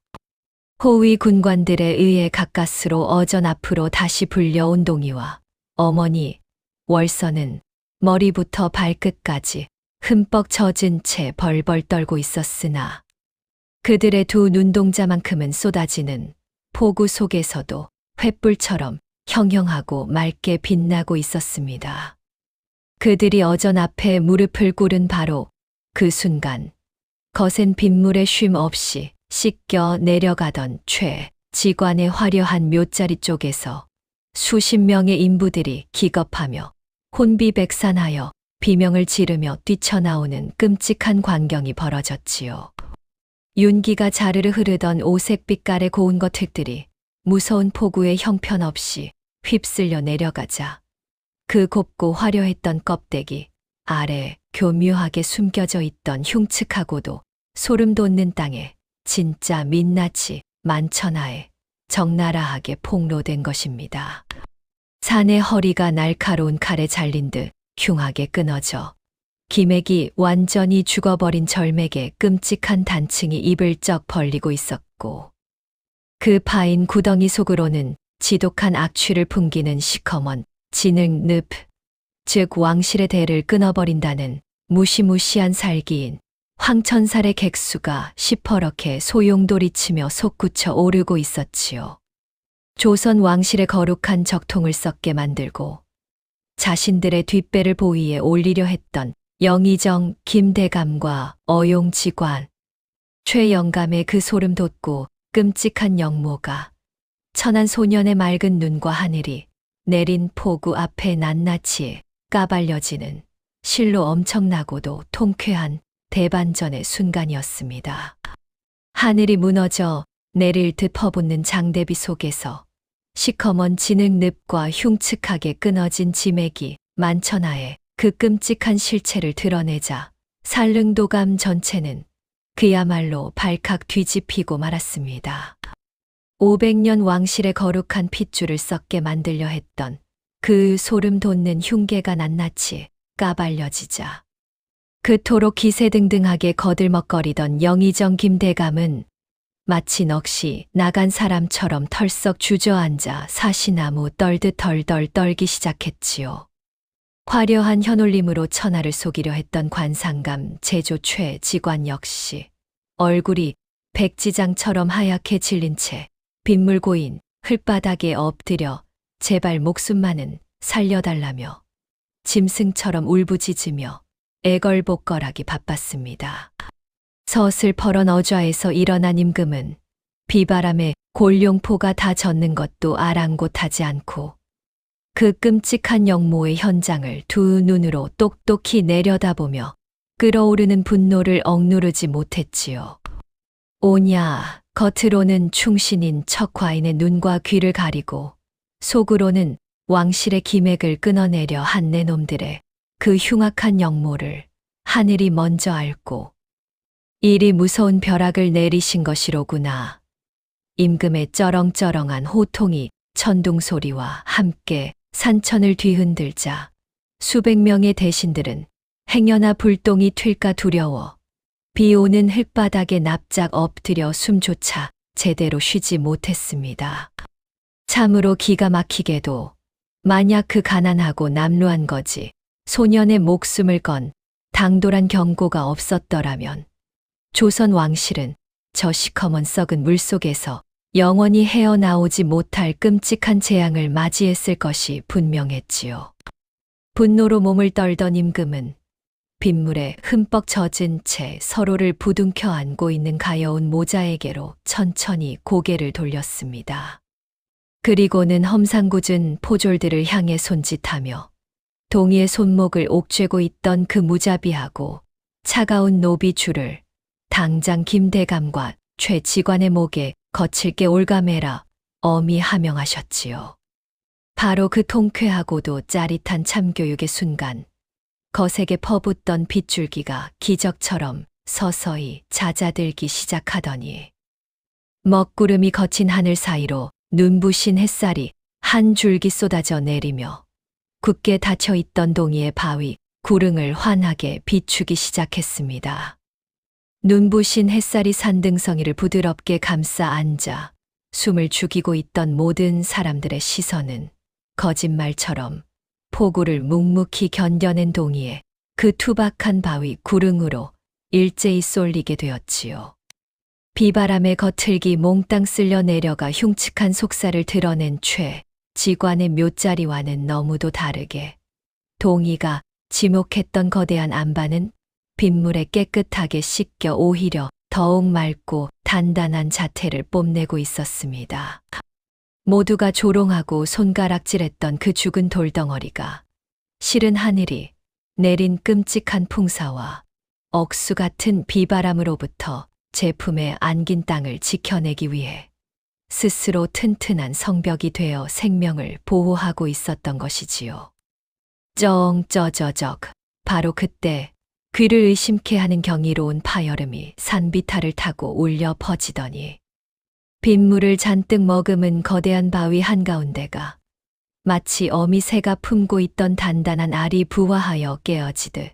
호위 군관들에 의해 가까스로 어전 앞으로 다시 불려온 동이와 어머니 월서는 머리부터 발끝까지 흠뻑 젖은 채 벌벌 떨고 있었으나 그들의 두 눈동자만큼은 쏟아지는 폭우 속에서도 횃불처럼 형형하고 맑게 빛나고 있었습니다. 그들이 어전 앞에 무릎을 꿇은 바로 그 순간 거센 빗물에 쉼 없이 씻겨 내려가던 최 지관의 화려한 묘자리 쪽에서 수십 명의 인부들이 기겁하며 혼비백산하여 비명을 지르며 뛰쳐나오는 끔찍한 광경이 벌어졌지요. 윤기가 자르르 흐르던 오색빛깔의 고운 것들이 무서운 폭우에 형편없이 휩쓸려 내려가자 그 곱고 화려했던 껍데기 아래 교묘하게 숨겨져 있던 흉측하고도 소름 돋는 땅에 진짜 민낯이 만천하에 적나라하게 폭로된 것입니다. 산의 허리가 날카로운 칼에 잘린 듯 흉하게 끊어져 기맥이 완전히 죽어버린 절맥의 끔찍한 단층이 입을 쩍 벌리고 있었고 그 파인 구덩이 속으로는 지독한 악취를 풍기는 시커먼 진흙 늪, 즉 왕실의 대를 끊어버린다는 무시무시한 살기인 황천살의 객수가 시퍼렇게 소용돌이치며 솟구쳐 오르고 있었지요. 조선 왕실의 거룩한 적통을 썩게 만들고 자신들의 뒷배를 보위에 올리려 했던 영의정 김대감과 어용지관, 최영감의 그 소름 돋고 끔찍한 역모가 천한 소년의 맑은 눈과 하늘이 내린 폭우 앞에 낱낱이 까발려지는 실로 엄청나고도 통쾌한 대반전의 순간이었습니다. 하늘이 무너져 내릴 듯 퍼붓는 장대비 속에서 시커먼 진흙늪과 흉측하게 끊어진 지맥이 만천하에 그 끔찍한 실체를 드러내자 산릉도감 전체는 그야말로 발칵 뒤집히고 말았습니다. 500년 왕실의 거룩한 핏줄을 썩게 만들려 했던 그 소름 돋는 흉계가 낱낱이 까발려지자 그토록 기세등등하게 거들먹거리던 영의정 김대감은 마치 넋이 나간 사람처럼 털썩 주저앉아 사시나무 떨듯 덜덜 떨기 시작했지요. 화려한 현올림으로 천하를 속이려 했던 관상감 제조 최 직관 역시 얼굴이 백지장처럼 하얗게 질린 채 빗물 고인 흙바닥에 엎드려 제발 목숨만은 살려달라며 짐승처럼 울부짖으며 애걸복걸하기 바빴습니다. 서슬퍼런 어좌에서 일어난 임금은 비바람에 골룡포가 다 젖는 것도 아랑곳하지 않고 그 끔찍한 역모의 현장을 두 눈으로 똑똑히 내려다보며 끓어오르는 분노를 억누르지 못했지요. 오냐, 겉으로는 충신인 척과인의 눈과 귀를 가리고 속으로는 왕실의 기맥을 끊어내려 한 내 놈들의 그 흉악한 역모를 하늘이 먼저 앓고 이리 무서운 벼락을 내리신 것이로구나. 임금의 쩌렁쩌렁한 호통이 천둥소리와 함께 산천을 뒤흔들자 수백 명의 대신들은 행여나 불똥이 튈까 두려워 비 오는 흙바닥에 납작 엎드려 숨조차 제대로 쉬지 못했습니다. 참으로 기가 막히게도 만약 그 가난하고 남루한 거지 소년의 목숨을 건 당돌한 경고가 없었더라면 조선 왕실은 저 시커먼 썩은 물속에서 영원히 헤어나오지 못할 끔찍한 재앙을 맞이했을 것이 분명했지요. 분노로 몸을 떨던 임금은 빗물에 흠뻑 젖은 채 서로를 부둥켜 안고 있는 가여운 모자에게로 천천히 고개를 돌렸습니다. 그리고는 험상궂은 포졸들을 향해 손짓하며 동이의 손목을 옥죄고 있던 그 무자비하고 차가운 노비줄을 당장 김대감과 최 직관의 목에 거칠게 올가매라 엄히 하명하셨지요. 바로 그 통쾌하고도 짜릿한 참교육의 순간 거세게 퍼붓던 빗줄기가 기적처럼 서서히 잦아들기 시작하더니 먹구름이 거친 하늘 사이로 눈부신 햇살이 한 줄기 쏟아져 내리며 굳게 닫혀있던 동이의 바위 구릉을 환하게 비추기 시작했습니다. 눈부신 햇살이 산등성이를 부드럽게 감싸 앉아 숨을 죽이고 있던 모든 사람들의 시선은 거짓말처럼 폭우를 묵묵히 견뎌낸 동이의 그 투박한 바위 구릉으로 일제히 쏠리게 되었지요. 비바람에 거틀기 몽땅 쓸려 내려가 흉측한 속살을 드러낸 최 직관의 묘자리와는 너무도 다르게 동이가 지목했던 거대한 안반은 빗물에 깨끗하게 씻겨 오히려 더욱 맑고 단단한 자태를 뽐내고 있었습니다. 모두가 조롱하고 손가락질했던 그 죽은 돌덩어리가 실은 하늘이 내린 끔찍한 풍사와 억수 같은 비바람으로부터 제품에 안긴 땅을 지켜내기 위해 스스로 튼튼한 성벽이 되어 생명을 보호하고 있었던 것이지요. 쩌저적 바로 그때 귀를 의심케 하는 경이로운 파열음이 산비탈을 타고 울려 퍼지더니 빗물을 잔뜩 머금은 거대한 바위 한가운데가 마치 어미 새가 품고 있던 단단한 알이 부화하여 깨어지듯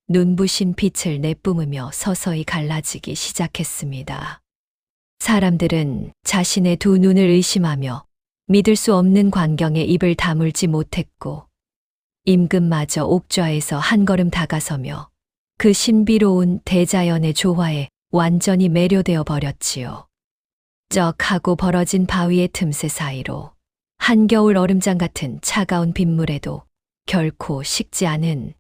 눈부신 빛을 내뿜으며 서서히 갈라지기 시작했습니다. 사람들은 자신의 두 눈을 의심하며 믿을 수 없는 광경에 입을 다물지 못했고 임금마저 옥좌에서 한 걸음 다가서며 그 신비로운 대자연의 조화에 완전히 매료되어 버렸지요. 쩍하고 벌어진 바위의 틈새 사이로 한겨울 얼음장 같은 차가운 빗물에도 결코 식지 않은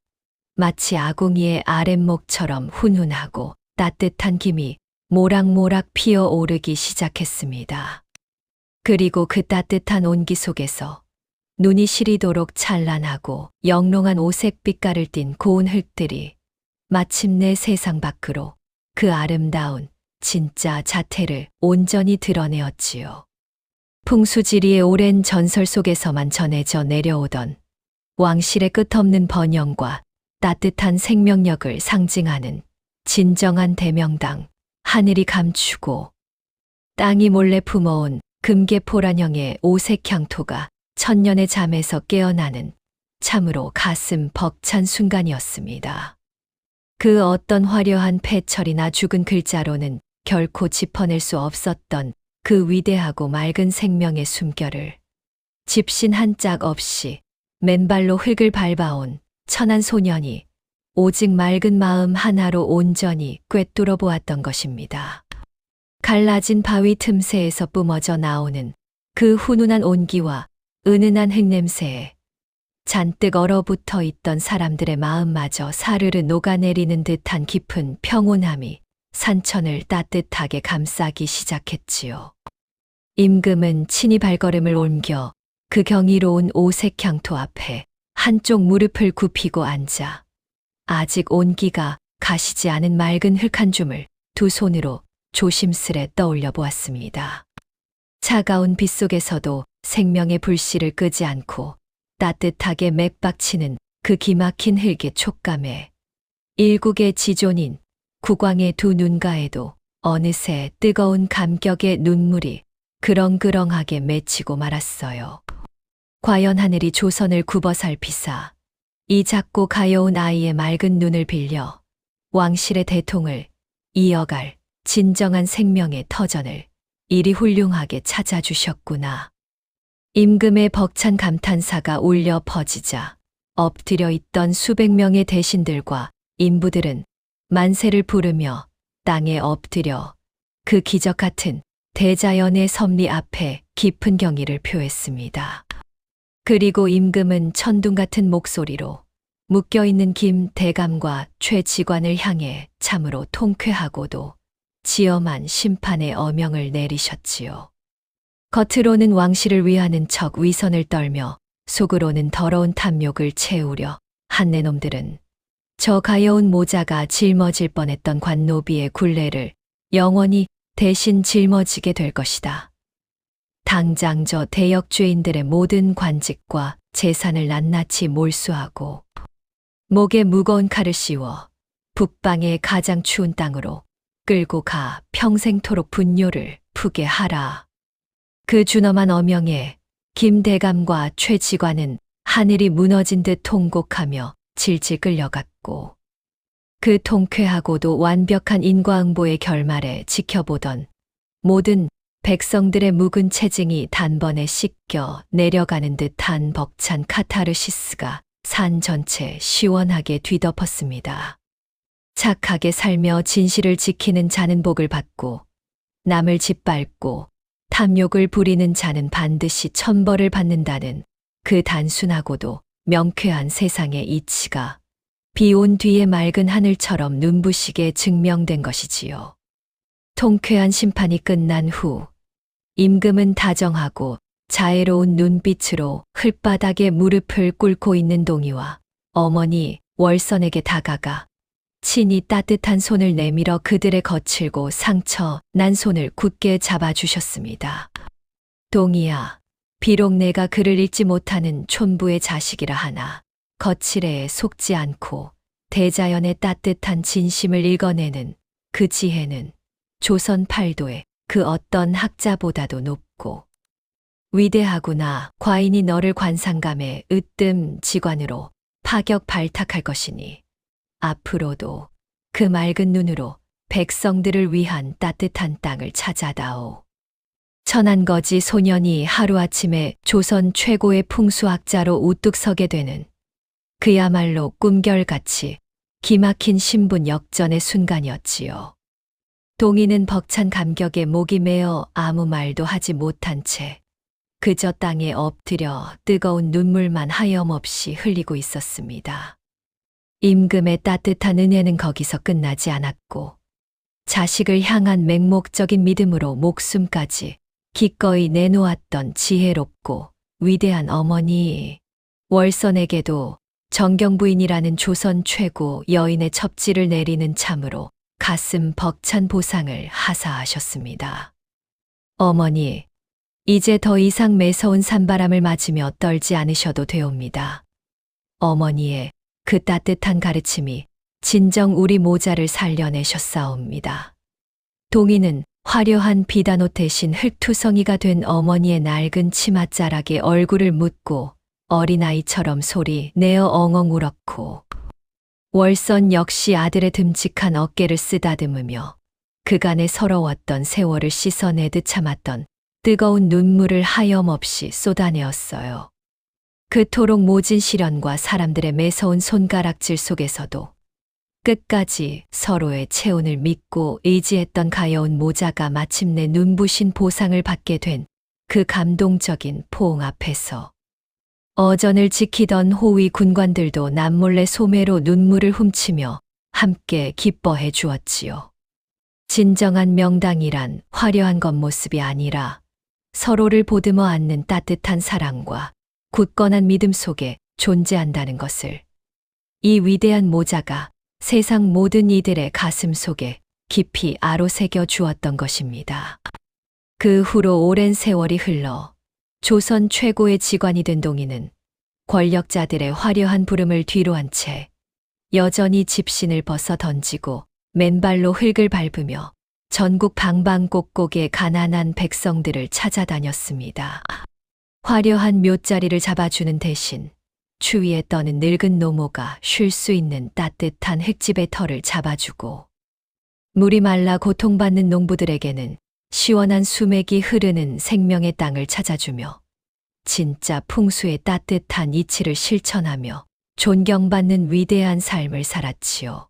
마치 아궁이의 아랫목처럼 훈훈하고 따뜻한 김이 모락모락 피어오르기 시작했습니다. 그리고 그 따뜻한 온기 속에서 눈이 시리도록 찬란하고 영롱한 오색 빛깔을 띤 고운 흙들이 마침내 세상 밖으로 그 아름다운 진짜 자태를 온전히 드러내었지요. 풍수지리의 오랜 전설 속에서만 전해져 내려오던 왕실의 끝없는 번영과 따뜻한 생명력을 상징하는 진정한 대명당, 하늘이 감추고 땅이 몰래 품어온 금계포란형의 오색 향토가 천년의 잠에서 깨어나는 참으로 가슴 벅찬 순간이었습니다. 그 어떤 화려한 패철이나 죽은 글자로는 결코 짚어낼 수 없었던 그 위대하고 맑은 생명의 숨결을 집신 한 짝 없이 맨발로 흙을 밟아온 천한 소년이 오직 맑은 마음 하나로 온전히 꿰뚫어 보았던 것입니다. 갈라진 바위 틈새에서 뿜어져 나오는 그 훈훈한 온기와 은은한 흙냄새에 잔뜩 얼어붙어 있던 사람들의 마음마저 사르르 녹아내리는 듯한 깊은 평온함이 산천을 따뜻하게 감싸기 시작했지요. 임금은 친히 발걸음을 옮겨 그 경이로운 오색 향토 앞에 한쪽 무릎을 굽히고 앉아 아직 온기가 가시지 않은 맑은 흙 한 줌을 두 손으로 조심스레 떠올려 보았습니다. 차가운 빛 속에서도 생명의 불씨를 끄지 않고 따뜻하게 맥박치는 그 기막힌 흙의 촉감에 일국의 지존인 국왕의 두 눈가에도 어느새 뜨거운 감격의 눈물이 그렁그렁하게 맺히고 말았어요. 과연 하늘이 조선을 굽어 살피사 이 작고 가여운 아이의 맑은 눈을 빌려 왕실의 대통을 이어갈 진정한 생명의 터전을 이리 훌륭하게 찾아주셨구나. 임금의 벅찬 감탄사가 울려 퍼지자 엎드려 있던 수백 명의 대신들과 인부들은 만세를 부르며 땅에 엎드려 그 기적 같은 대자연의 섭리 앞에 깊은 경의를 표했습니다. 그리고 임금은 천둥 같은 목소리로 묶여있는 김 대감과 최 지관을 향해 참으로 통쾌하고도 지엄한 심판의 어명을 내리셨지요. 겉으로는 왕실을 위하는 척 위선을 떨며 속으로는 더러운 탐욕을 채우려 한 내놈들은 저 가여운 모자가 짊어질 뻔했던 관노비의 굴레를 영원히 대신 짊어지게 될 것이다. 당장 저 대역죄인들의 모든 관직과 재산을 낱낱이 몰수하고 목에 무거운 칼을 씌워 북방의 가장 추운 땅으로 끌고 가 평생토록 분뇨를 푸게 하라. 그 준엄한 어명에 김대감과 최지관은 하늘이 무너진 듯 통곡하며 질질 끌려갔고 그 통쾌하고도 완벽한 인과응보의 결말에 지켜보던 모든 백성들의 묵은 체증이 단번에 씻겨 내려가는 듯한 벅찬 카타르시스가 산 전체 시원하게 뒤덮었습니다. 착하게 살며 진실을 지키는 자는 복을 받고 남을 짓밟고 탐욕을 부리는 자는 반드시 천벌을 받는다는 그 단순하고도 명쾌한 세상의 이치가 비 온 뒤의 맑은 하늘처럼 눈부시게 증명된 것이지요. 통쾌한 심판이 끝난 후 임금은 다정하고 자애로운 눈빛으로 흙바닥에 무릎을 꿇고 있는 동이와 어머니 월선에게 다가가 친히 따뜻한 손을 내밀어 그들의 거칠고 상처 난 손을 굳게 잡아주셨습니다. 동이야, 비록 내가 글을 읽지 못하는 촌부의 자식이라 하나 거칠애에 속지 않고 대자연의 따뜻한 진심을 읽어내는 그 지혜는 조선 팔도의 그 어떤 학자보다도 높고 위대하구나. 과인이 너를 관상감의 으뜸 지관으로 파격 발탁할 것이니 앞으로도 그 맑은 눈으로 백성들을 위한 따뜻한 땅을 찾아다오. 천안거지 소년이 하루아침에 조선 최고의 풍수학자로 우뚝 서게 되는 그야말로 꿈결같이 기막힌 신분 역전의 순간이었지요. 동이는 벅찬 감격에 목이 메어 아무 말도 하지 못한 채 그저 땅에 엎드려 뜨거운 눈물만 하염없이 흘리고 있었습니다. 임금의 따뜻한 은혜는 거기서 끝나지 않았고 자식을 향한 맹목적인 믿음으로 목숨까지 기꺼이 내놓았던 지혜롭고 위대한 어머니 월선에게도 정경부인이라는 조선 최고 여인의 첩지를 내리는 참으로 가슴 벅찬 보상을 하사하셨습니다. 어머니, 이제 더 이상 매서운 산바람을 맞으며 떨지 않으셔도 되옵니다. 어머니의 그 따뜻한 가르침이 진정 우리 모자를 살려내셨사옵니다. 동이는 화려한 비단옷 대신 흙투성이가 된 어머니의 낡은 치맛자락에 얼굴을 묻고 어린아이처럼 소리 내어 엉엉 울었고, 월선 역시 아들의 듬직한 어깨를 쓰다듬으며 그간의 서러웠던 세월을 씻어내듯 참았던 뜨거운 눈물을 하염없이 쏟아내었어요. 그토록 모진 시련과 사람들의 매서운 손가락질 속에서도 끝까지 서로의 체온을 믿고 의지했던 가여운 모자가 마침내 눈부신 보상을 받게 된 그 감동적인 포옹 앞에서 어전을 지키던 호위 군관들도 남몰래 소매로 눈물을 훔치며 함께 기뻐해 주었지요. 진정한 명당이란 화려한 겉모습이 아니라 서로를 보듬어 안는 따뜻한 사랑과 굳건한 믿음 속에 존재한다는 것을, 이 위대한 모자가 세상 모든 이들의 가슴 속에 깊이 아로새겨 주었던 것입니다. 그 후로 오랜 세월이 흘러 조선 최고의 직관이 된 동희는 권력자들의 화려한 부름을 뒤로 한 채 여전히 집신을 벗어 던지고 맨발로 흙을 밟으며 전국 방방곡곡의 가난한 백성들을 찾아다녔습니다. 화려한 묘자리를 잡아주는 대신 추위에 떠는 늙은 노모가 쉴 수 있는 따뜻한 흙집의 털을 잡아주고, 물이 말라 고통받는 농부들에게는 시원한 수맥이 흐르는 생명의 땅을 찾아주며 진짜 풍수의 따뜻한 이치를 실천하며 존경받는 위대한 삶을 살았지요.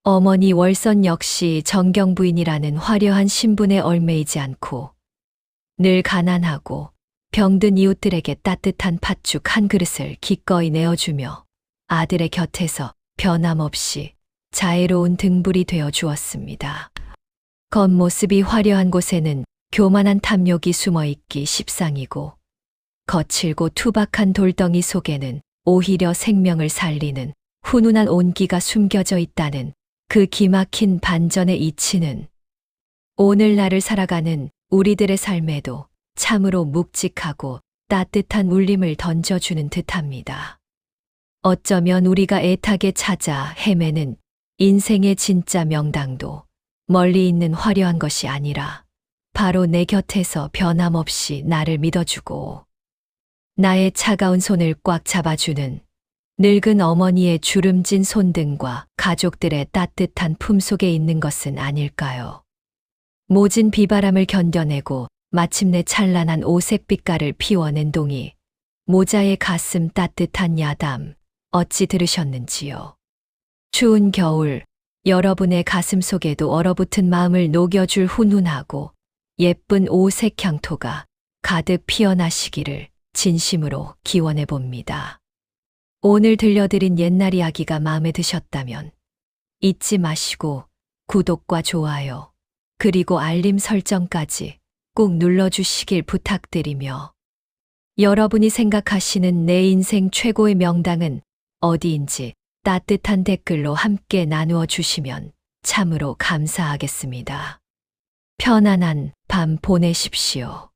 어머니 월선 역시 정경 부인이라는 화려한 신분에 얽매이지 않고 늘 가난하고 병든 이웃들에게 따뜻한 팥죽 한 그릇을 기꺼이 내어주며 아들의 곁에서 변함없이 자애로운 등불이 되어 주었습니다. 겉모습이 화려한 곳에는 교만한 탐욕이 숨어있기 십상이고, 거칠고 투박한 돌덩이 속에는 오히려 생명을 살리는 훈훈한 온기가 숨겨져 있다는 그 기막힌 반전의 이치는 오늘날을 살아가는 우리들의 삶에도 참으로 묵직하고 따뜻한 울림을 던져주는 듯합니다. 어쩌면 우리가 애타게 찾아 헤매는 인생의 진짜 명당도 멀리 있는 화려한 것이 아니라 바로 내 곁에서 변함없이 나를 믿어주고 나의 차가운 손을 꽉 잡아주는 늙은 어머니의 주름진 손등과 가족들의 따뜻한 품 속에 있는 것은 아닐까요? 모진 비바람을 견뎌내고 마침내 찬란한 오색 빛깔을 피워낸 동이 모자의 가슴 따뜻한 야담 어찌 들으셨는지요? 추운 겨울 여러분의 가슴 속에도 얼어붙은 마음을 녹여줄 훈훈하고 예쁜 오색 향토가 가득 피어나시기를 진심으로 기원해 봅니다. 오늘 들려드린 옛날 이야기가 마음에 드셨다면 잊지 마시고 구독과 좋아요 그리고 알림 설정까지 꼭 눌러주시길 부탁드리며, 여러분이 생각하시는 내 인생 최고의 명당은 어디인지 따뜻한 댓글로 함께 나누어 주시면 참으로 감사하겠습니다. 편안한 밤 보내십시오.